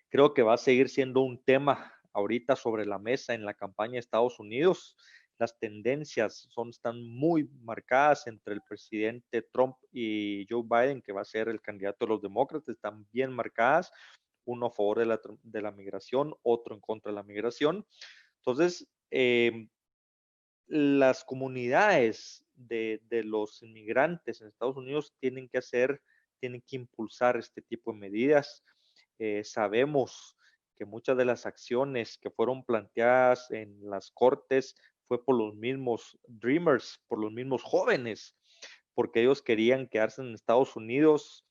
Creo que va a seguir siendo un tema ahorita sobre la mesa en la campaña de Estados Unidos. Las tendencias están muy marcadas entre el presidente Trump y Joe Biden, que va a ser el candidato de los demócratas, están bien marcadas, uno a favor de la migración, otro en contra de la migración. Entonces, las comunidades de los inmigrantes en Estados Unidos tienen que impulsar este tipo de medidas. Sabemos que muchas de las acciones que fueron planteadas en las cortes fue por los mismos Dreamers, por los mismos jóvenes, porque ellos querían quedarse en Estados Unidos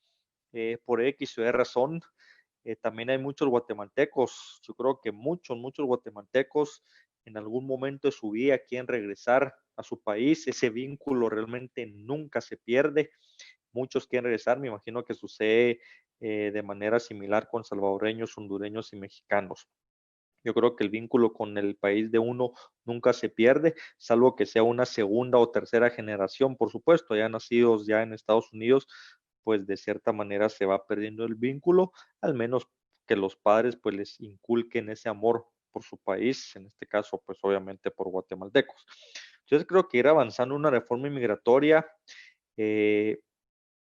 por X o Y razón. También hay muchos guatemaltecos, yo creo que muchos guatemaltecos en algún momento de su vida quieren regresar a su país. Ese vínculo realmente nunca se pierde. Muchos quieren regresar, me imagino que sucede de manera similar con salvadoreños, hondureños y mexicanos. Yo creo que el vínculo con el país de uno nunca se pierde, salvo que sea una segunda o tercera generación, por supuesto, ya nacidos ya en Estados Unidos, pues de cierta manera se va perdiendo el vínculo, al menos que los padres pues les inculquen ese amor por su país, en este caso pues obviamente por guatemaltecos. Entonces creo que ir avanzando una reforma inmigratoria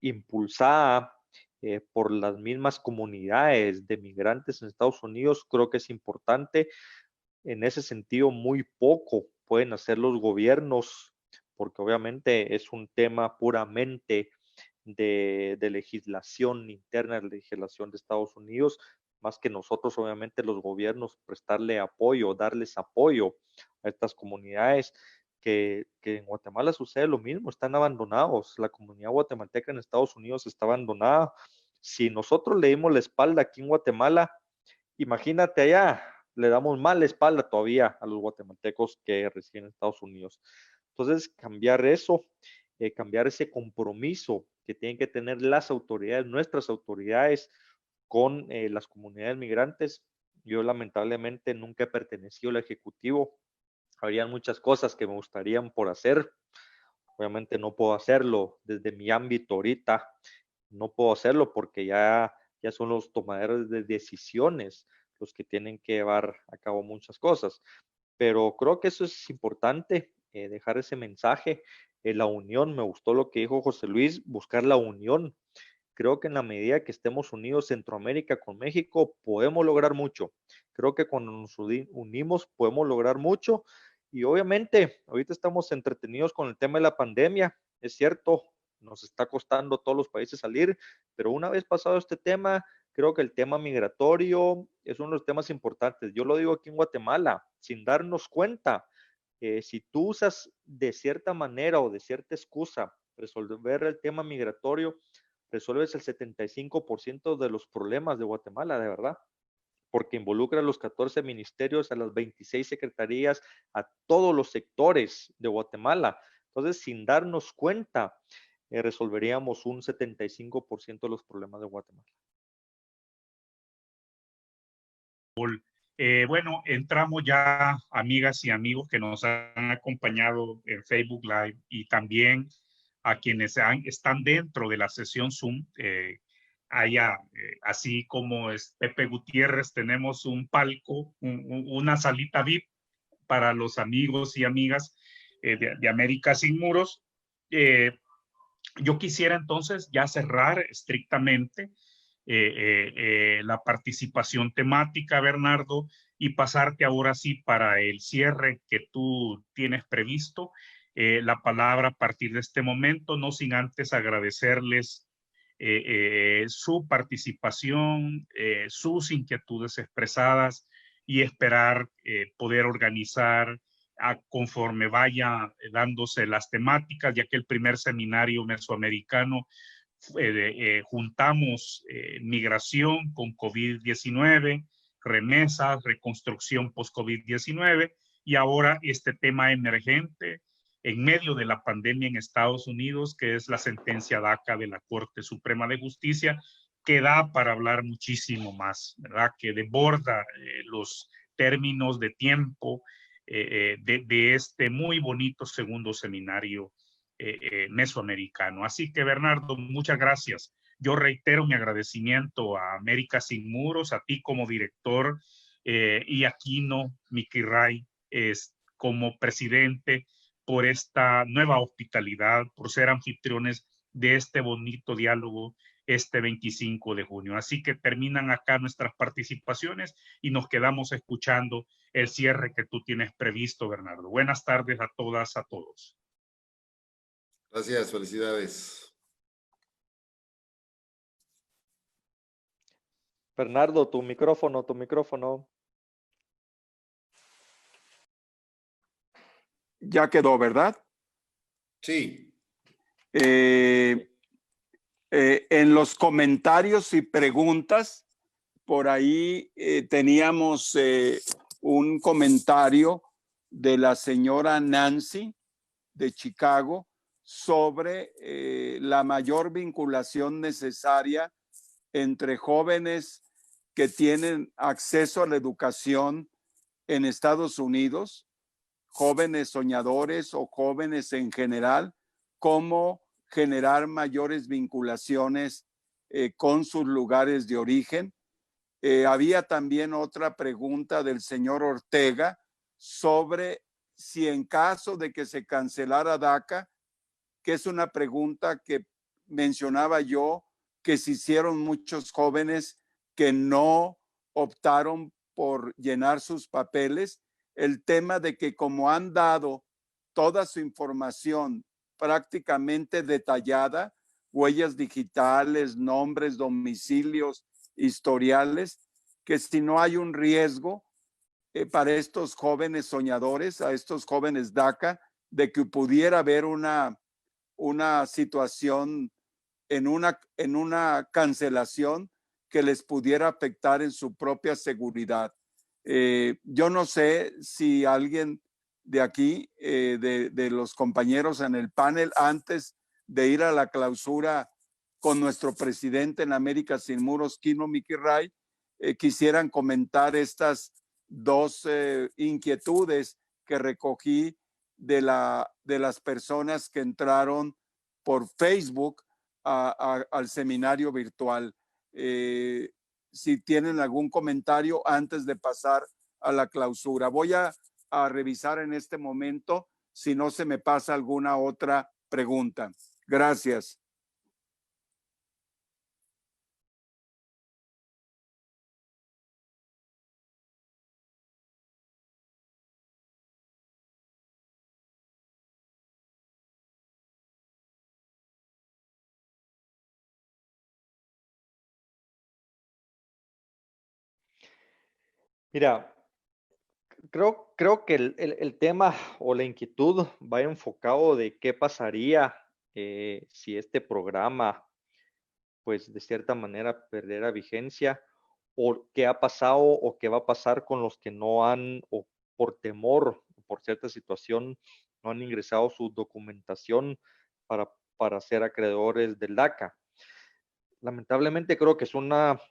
impulsada por las mismas comunidades de migrantes en Estados Unidos, creo que es importante. En ese sentido, muy poco pueden hacer los gobiernos, porque obviamente es un tema puramente de legislación interna, de legislación de Estados Unidos, más que nosotros, obviamente, los gobiernos, prestarle apoyo, darles apoyo a estas comunidades. Que en Guatemala sucede lo mismo, están abandonados. La comunidad guatemalteca en Estados Unidos está abandonada. Si nosotros le dimos la espalda aquí en Guatemala, imagínate allá, le damos más la espalda todavía a los guatemaltecos que residen en Estados Unidos. Entonces, cambiar eso, cambiar ese compromiso que tienen que tener las autoridades, nuestras autoridades, con las comunidades migrantes. Yo lamentablemente nunca he pertenecido al Ejecutivo. Habrían muchas cosas que me gustarían por hacer. Obviamente no puedo hacerlo desde mi ámbito ahorita. No puedo hacerlo porque ya son los tomadores de decisiones los que tienen que llevar a cabo muchas cosas. Pero creo que eso es importante, dejar ese mensaje. La unión, me gustó lo que dijo José Luis, buscar la unión. Creo que en la medida que estemos unidos Centroamérica con México, podemos lograr mucho. Creo que cuando nos unimos podemos lograr mucho. Y obviamente, ahorita estamos entretenidos con el tema de la pandemia. Es cierto, nos está costando a todos los países salir, pero una vez pasado este tema, creo que el tema migratorio es uno de los temas importantes. Yo lo digo aquí en Guatemala, sin darnos cuenta. Si tú usas de cierta manera o de cierta excusa resolver el tema migratorio, resuelves el 75% de los problemas de Guatemala, de verdad, porque involucra a los 14 ministerios, a las 26 secretarías, a todos los sectores de Guatemala. Entonces, sin darnos cuenta, resolveríamos un 75% de los problemas de Guatemala. Bueno, entramos ya, amigas y amigos que nos han acompañado en Facebook Live y también a quienes están dentro de la sesión Zoom. Allá, así como es Pepe Gutiérrez, tenemos un palco, una salita VIP para los amigos y amigas de América Sin Muros. Yo quisiera entonces ya cerrar estrictamente la participación temática, Bernardo, y pasarte ahora sí para el cierre que tú tienes previsto. La palabra a partir de este momento, no sin antes agradecerles su participación, sus inquietudes expresadas y esperar poder organizar conforme vaya dándose las temáticas, ya que el primer seminario mesoamericano juntamos migración con COVID-19, remesas, reconstrucción post-COVID-19 y ahora este tema emergente en medio de la pandemia en Estados Unidos, que es la sentencia DACA de la Corte Suprema de Justicia, que da para hablar muchísimo más, ¿verdad? Que desborda los términos de tiempo de este muy bonito segundo seminario mesoamericano. Así que, Bernardo, muchas gracias. Yo reitero mi agradecimiento a América Sin Muros, a ti como director, y a Kino Mikiray como presidente, por esta nueva hospitalidad, por ser anfitriones de este bonito diálogo este 25 de junio. Así que terminan acá nuestras participaciones y nos quedamos escuchando el cierre que tú tienes previsto, Bernardo. Buenas tardes a todas, a todos. Gracias, felicidades. Bernardo, tu micrófono, tu micrófono. Ya quedó, ¿verdad? Sí. En los comentarios y preguntas, por ahí teníamos un comentario de la señora Nancy de Chicago sobre la mayor vinculación necesaria entre jóvenes que tienen acceso a la educación en Estados Unidos, jóvenes soñadores o jóvenes en general, cómo generar mayores vinculaciones con sus lugares de origen. Había también otra pregunta del señor Ortega sobre si en caso de que se cancelara DACA, que es una pregunta que mencionaba yo, que se hicieron muchos jóvenes que no optaron por llenar sus papeles, el tema de que como han dado toda su información prácticamente detallada, huellas digitales, nombres, domicilios, historiales, que si no hay un riesgo para estos jóvenes soñadores, a estos jóvenes DACA, de que pudiera haber una situación en una cancelación que les pudiera afectar en su propia seguridad. Yo no sé si alguien de aquí, de los compañeros en el panel, antes de ir a la clausura con nuestro presidente en América Sin Muros, Kino Mikiray, quisieran comentar estas dos inquietudes que recogí de las personas que entraron por Facebook al seminario virtual. Si tienen algún comentario antes de pasar a la clausura. Voy a revisar en este momento si no se me pasa alguna otra pregunta. Gracias. Mira, creo que el tema o la inquietud va enfocado de qué pasaría si este programa, pues de cierta manera, perdiera vigencia, o qué ha pasado o qué va a pasar con los que no han, o por temor, o por cierta situación, no han ingresado su documentación para ser acreedores del DACA. Lamentablemente creo que es una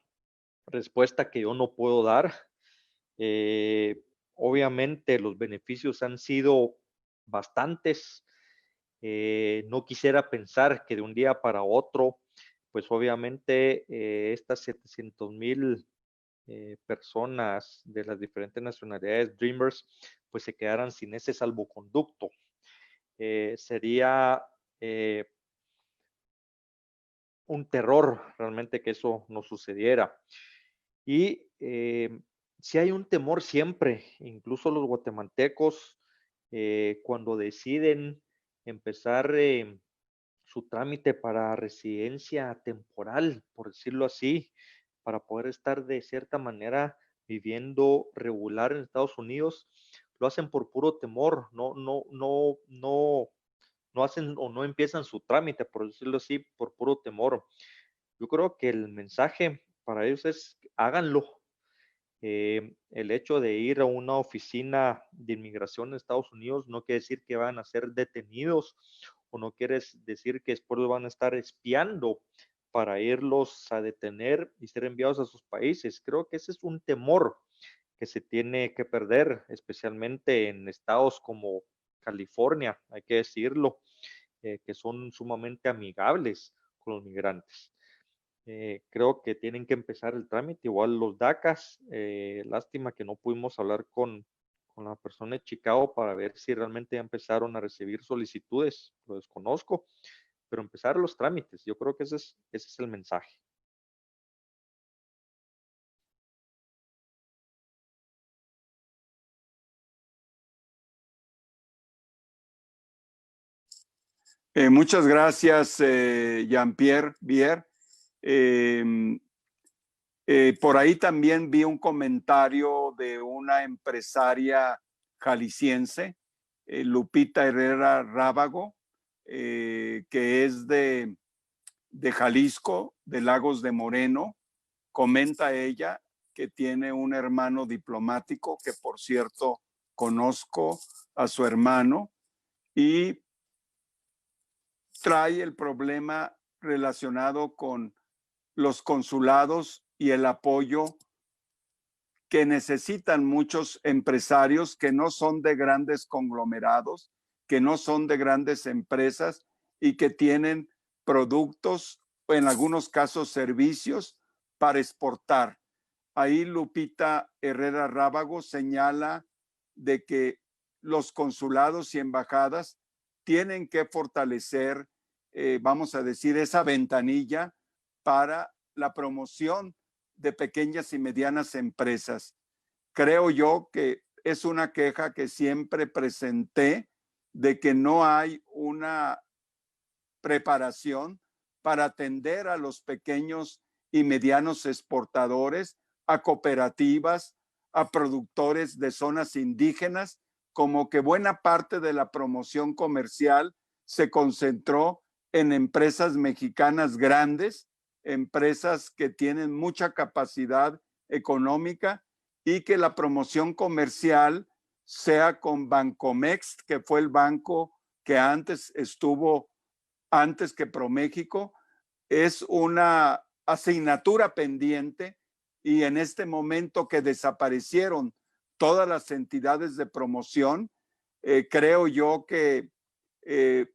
respuesta que yo no puedo dar. Obviamente los beneficios han sido bastantes. No quisiera pensar que de un día para otro, pues obviamente estas 700,000 personas de las diferentes nacionalidades, Dreamers, pues se quedaran sin ese salvoconducto. Sería un terror realmente que eso no sucediera. Y si hay un temor siempre, incluso los guatemaltecos, cuando deciden empezar su trámite para residencia temporal, por decirlo así, para poder estar de cierta manera viviendo regular en Estados Unidos, lo hacen por puro temor, no hacen o no empiezan su trámite, por decirlo así, por puro temor. Yo creo que el mensaje para ellos es háganlo. El hecho de ir a una oficina de inmigración en Estados Unidos no quiere decir que van a ser detenidos o no quiere decir que después van a estar espiando para irlos a detener y ser enviados a sus países. Creo que ese es un temor que se tiene que perder, especialmente en estados como California, hay que decirlo, que son sumamente amigables con los migrantes. Creo que tienen que empezar el trámite, igual los DACAs. Lástima que no pudimos hablar con la persona de Chicago para ver si realmente ya empezaron a recibir solicitudes, lo desconozco, pero empezar los trámites, yo creo que ese es el mensaje. Muchas gracias, Jean-Pierre Bier. Por ahí también vi un comentario de una empresaria jalisciense, Lupita Herrera Rábago, que es de Jalisco, de Lagos de Moreno. Comenta ella que tiene un hermano diplomático, que por cierto conozco a su hermano, y trae el problema relacionado con los consulados y el apoyo que necesitan muchos empresarios que no son de grandes conglomerados, que no son de grandes empresas y que tienen productos o en algunos casos servicios para exportar. Ahí Lupita Herrera Rábago señala de que los consulados y embajadas tienen que fortalecer, vamos a decir, esa ventanilla para la promoción de pequeñas y medianas empresas. Creo yo que es una queja que siempre presenté de que no hay una preparación para atender a los pequeños y medianos exportadores, a cooperativas, a productores de zonas indígenas, como que buena parte de la promoción comercial se concentró en empresas mexicanas grandes, empresas que tienen mucha capacidad económica, y que la promoción comercial sea con Bancomext, que fue el banco que antes estuvo, antes que ProMéxico, es una asignatura pendiente, y en este momento que desaparecieron todas las entidades de promoción, creo yo que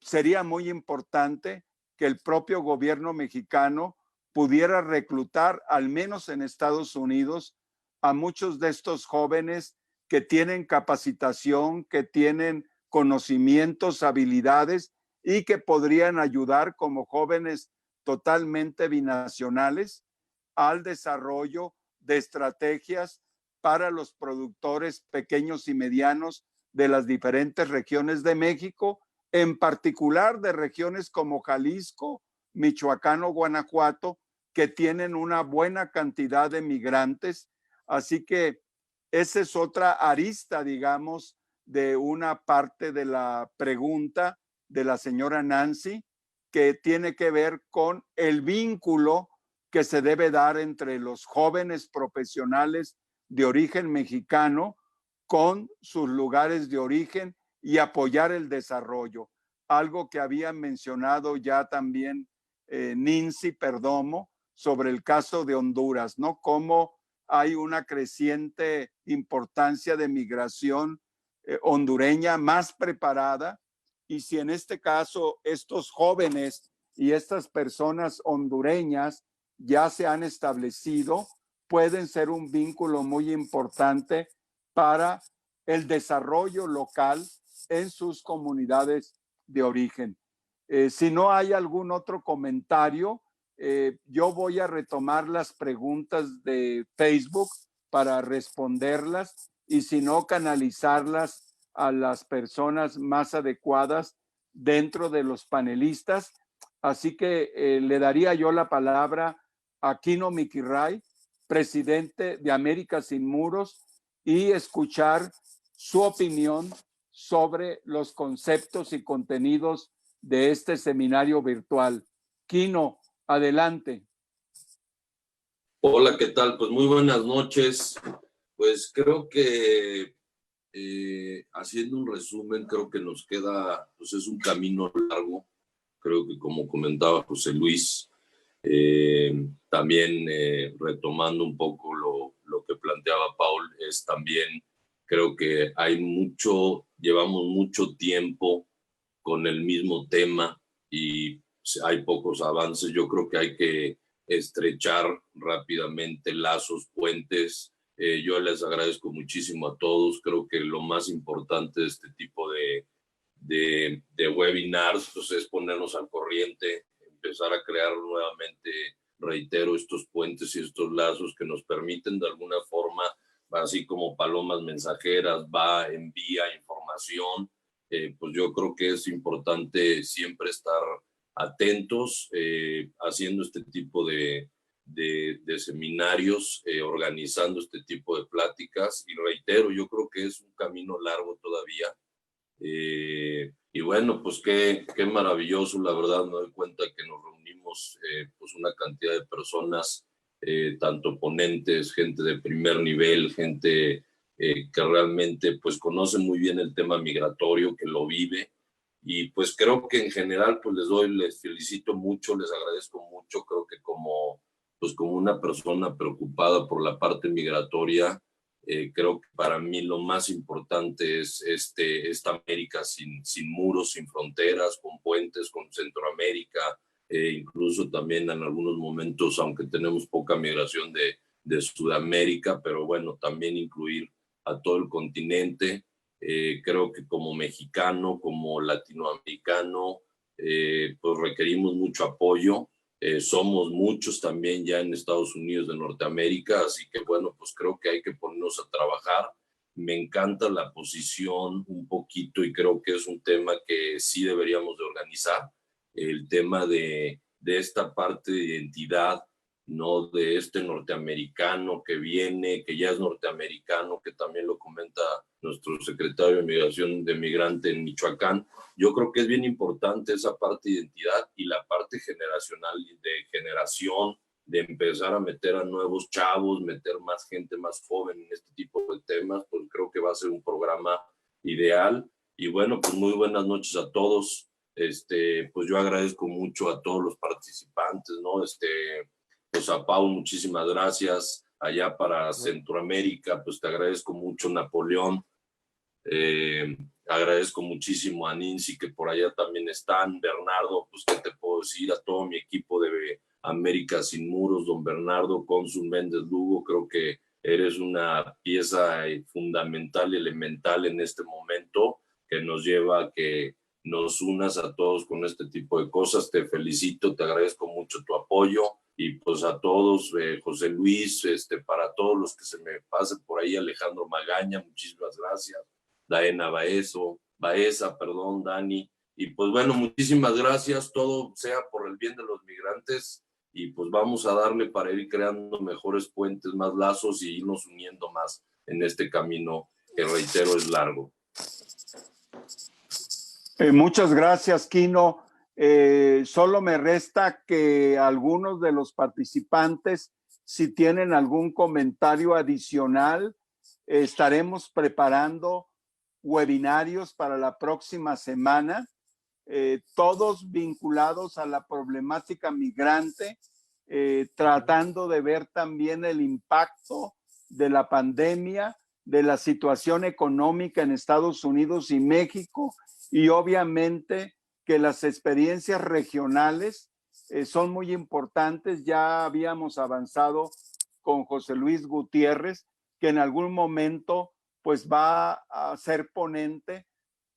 sería muy importante que el propio gobierno mexicano pudiera reclutar, al menos en Estados Unidos, a muchos de estos jóvenes que tienen capacitación, que tienen conocimientos, habilidades, y que podrían ayudar como jóvenes totalmente binacionales al desarrollo de estrategias para los productores pequeños y medianos de las diferentes regiones de México, en particular de regiones como Jalisco, Michoacán o Guanajuato, que tienen una buena cantidad de migrantes. Así que esa es otra arista, digamos, de una parte de la pregunta de la señora Nancy, que tiene que ver con el vínculo que se debe dar entre los jóvenes profesionales de origen mexicano con sus lugares de origen y apoyar el desarrollo. Algo que había mencionado ya también Nancy Perdomo sobre el caso de Honduras, ¿no? Cómo hay una creciente importancia de migración hondureña más preparada, y si en este caso estos jóvenes y estas personas hondureñas ya se han establecido, pueden ser un vínculo muy importante para el desarrollo local en sus comunidades de origen. Si no hay algún otro comentario, yo voy a retomar las preguntas de Facebook para responderlas, y si no, canalizarlas a las personas más adecuadas dentro de los panelistas. Así que le daría yo la palabra a Kino Mikiray, presidente de América Sin Muros, y escuchar su opinión sobre los conceptos y contenidos de este seminario virtual. Kino, adelante. Hola, ¿qué tal? Pues muy buenas noches. Pues creo que haciendo un resumen, creo que nos queda, pues es un camino largo. Creo que como comentaba José Luis, También retomando un poco lo que planteaba Paul, es también, creo que llevamos mucho tiempo con el mismo tema y hay pocos avances. Yo creo que hay que estrechar rápidamente lazos, puentes. Yo les agradezco muchísimo a todos. Creo que lo más importante de este tipo de webinars pues, es ponernos al corriente, empezar a crear nuevamente, reitero, estos puentes y estos lazos que nos permiten de alguna forma, así como palomas mensajeras, envía información. Pues yo creo que es importante siempre estar atentos, haciendo este tipo de seminarios, organizando este tipo de pláticas. Y reitero, yo creo que es un camino largo todavía. Y bueno, pues qué maravilloso, la verdad. Me doy cuenta que nos reunimos pues una cantidad de personas, tanto ponentes, gente de primer nivel, gente que realmente pues conoce muy bien el tema migratorio, que lo vive. Y pues creo que en general pues les felicito mucho, les agradezco mucho. Creo que como una persona preocupada por la parte migratoria, creo que para mí lo más importante es esta América sin muros, sin fronteras, con puentes, con Centroamérica, incluso también en algunos momentos, aunque tenemos poca migración de Sudamérica, pero bueno, también incluir a todo el continente. Creo que como mexicano, como latinoamericano, pues requerimos mucho apoyo. Somos muchos también ya en Estados Unidos de Norteamérica, así que bueno, pues creo que hay que ponernos a trabajar. Me encanta la posición un poquito y creo que es un tema que sí deberíamos de organizar, el tema de esta parte de identidad, ¿no? De este norteamericano que viene, que ya es norteamericano, que también lo comenta nuestro secretario de Migración de Migrante en Michoacán. Yo creo que es bien importante esa parte de identidad y la parte generacional, de generación, de empezar a meter a nuevos chavos, meter más gente más joven en este tipo de temas. Pues creo que va a ser un programa ideal. Y bueno, pues muy buenas noches a todos. Pues yo agradezco mucho a todos los participantes, ¿no? Pues a Paul, muchísimas gracias. Allá para Centroamérica, pues te agradezco mucho, Napoleón. Agradezco muchísimo a Nincy, que por allá también están. Bernardo, pues qué te puedo decir, a todo mi equipo de América Sin Muros, don Bernardo, Cónsul Méndez Lugo, creo que eres una pieza fundamental y elemental en este momento que nos lleva a que nos unas a todos con este tipo de cosas. Te felicito, te agradezco mucho tu apoyo. Y pues a todos, José Luis, para todos los que se me pasen por ahí, Alejandro Magaña, muchísimas gracias. Daena Baeza, Dani. Y pues bueno, muchísimas gracias. Todo sea por el bien de los migrantes. Y pues vamos a darle para ir creando mejores puentes, más lazos y irnos uniendo más en este camino que, reitero, es largo. Muchas gracias, Quino. Solo me resta que algunos de los participantes, si tienen algún comentario adicional, estaremos preparando webinarios para la próxima semana, todos vinculados a la problemática migrante, tratando de ver también el impacto de la pandemia, de la situación económica en Estados Unidos y México, y obviamente que las experiencias regionales son muy importantes. Ya habíamos avanzado con José Luis Gutiérrez, que en algún momento pues va a ser ponente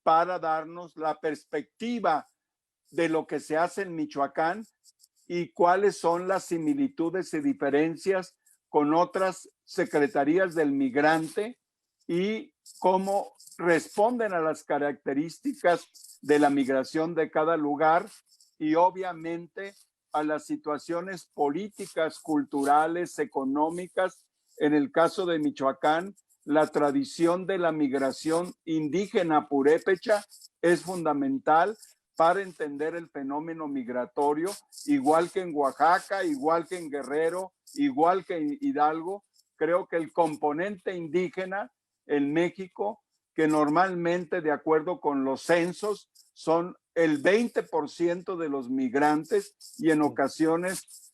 para darnos la perspectiva de lo que se hace en Michoacán y cuáles son las similitudes y diferencias con otras secretarías del migrante y cómo responden a las características de la migración de cada lugar y obviamente a las situaciones políticas, culturales, económicas. En el caso de Michoacán, la tradición de la migración indígena purépecha es fundamental para entender el fenómeno migratorio, igual que en Oaxaca, igual que en Guerrero, igual que en Hidalgo. Creo que el componente indígena en México, que normalmente, de acuerdo con los censos, son el 20% de los migrantes y en ocasiones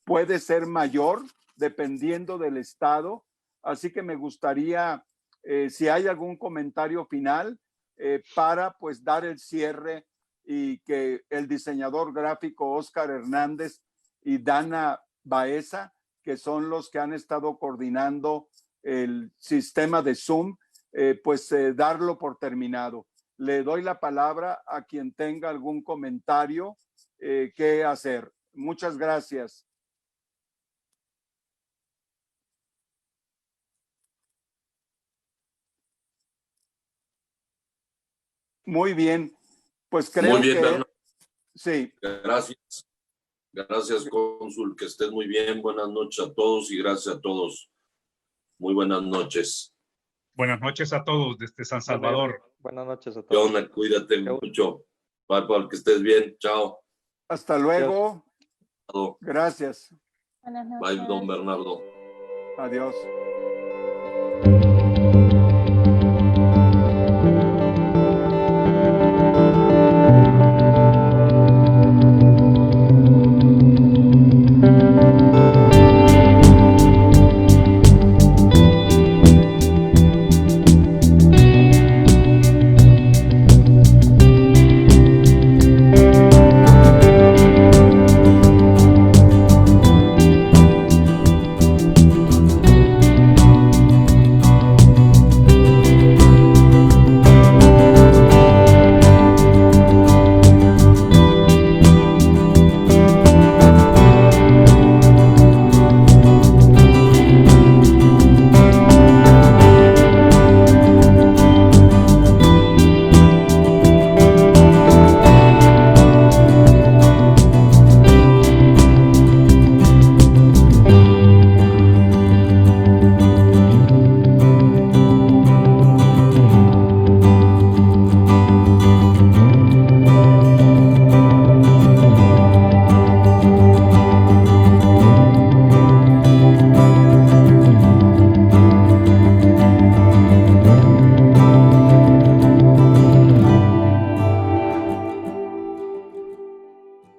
puede ser mayor dependiendo del estado. Así que me gustaría, si hay algún comentario final, para pues dar el cierre y que el diseñador gráfico Oscar Hernández y Dana Baeza, que son los que han estado coordinando el sistema de Zoom, darlo por terminado. Le doy la palabra a quien tenga algún comentario que hacer. Muchas gracias. Muy bien, pues creo muy bien, que... Bernardo. Sí. Gracias. Gracias, cónsul, que estés muy bien. Buenas noches a todos y gracias a todos. Muy buenas noches. Buenas noches a todos desde San Salvador. Buenas noches a todos. John, cuídate mucho. Bye, que estés bien. Chao. Hasta luego. Chao. Gracias. Buenas noches. Bye, don Bernardo. Adiós.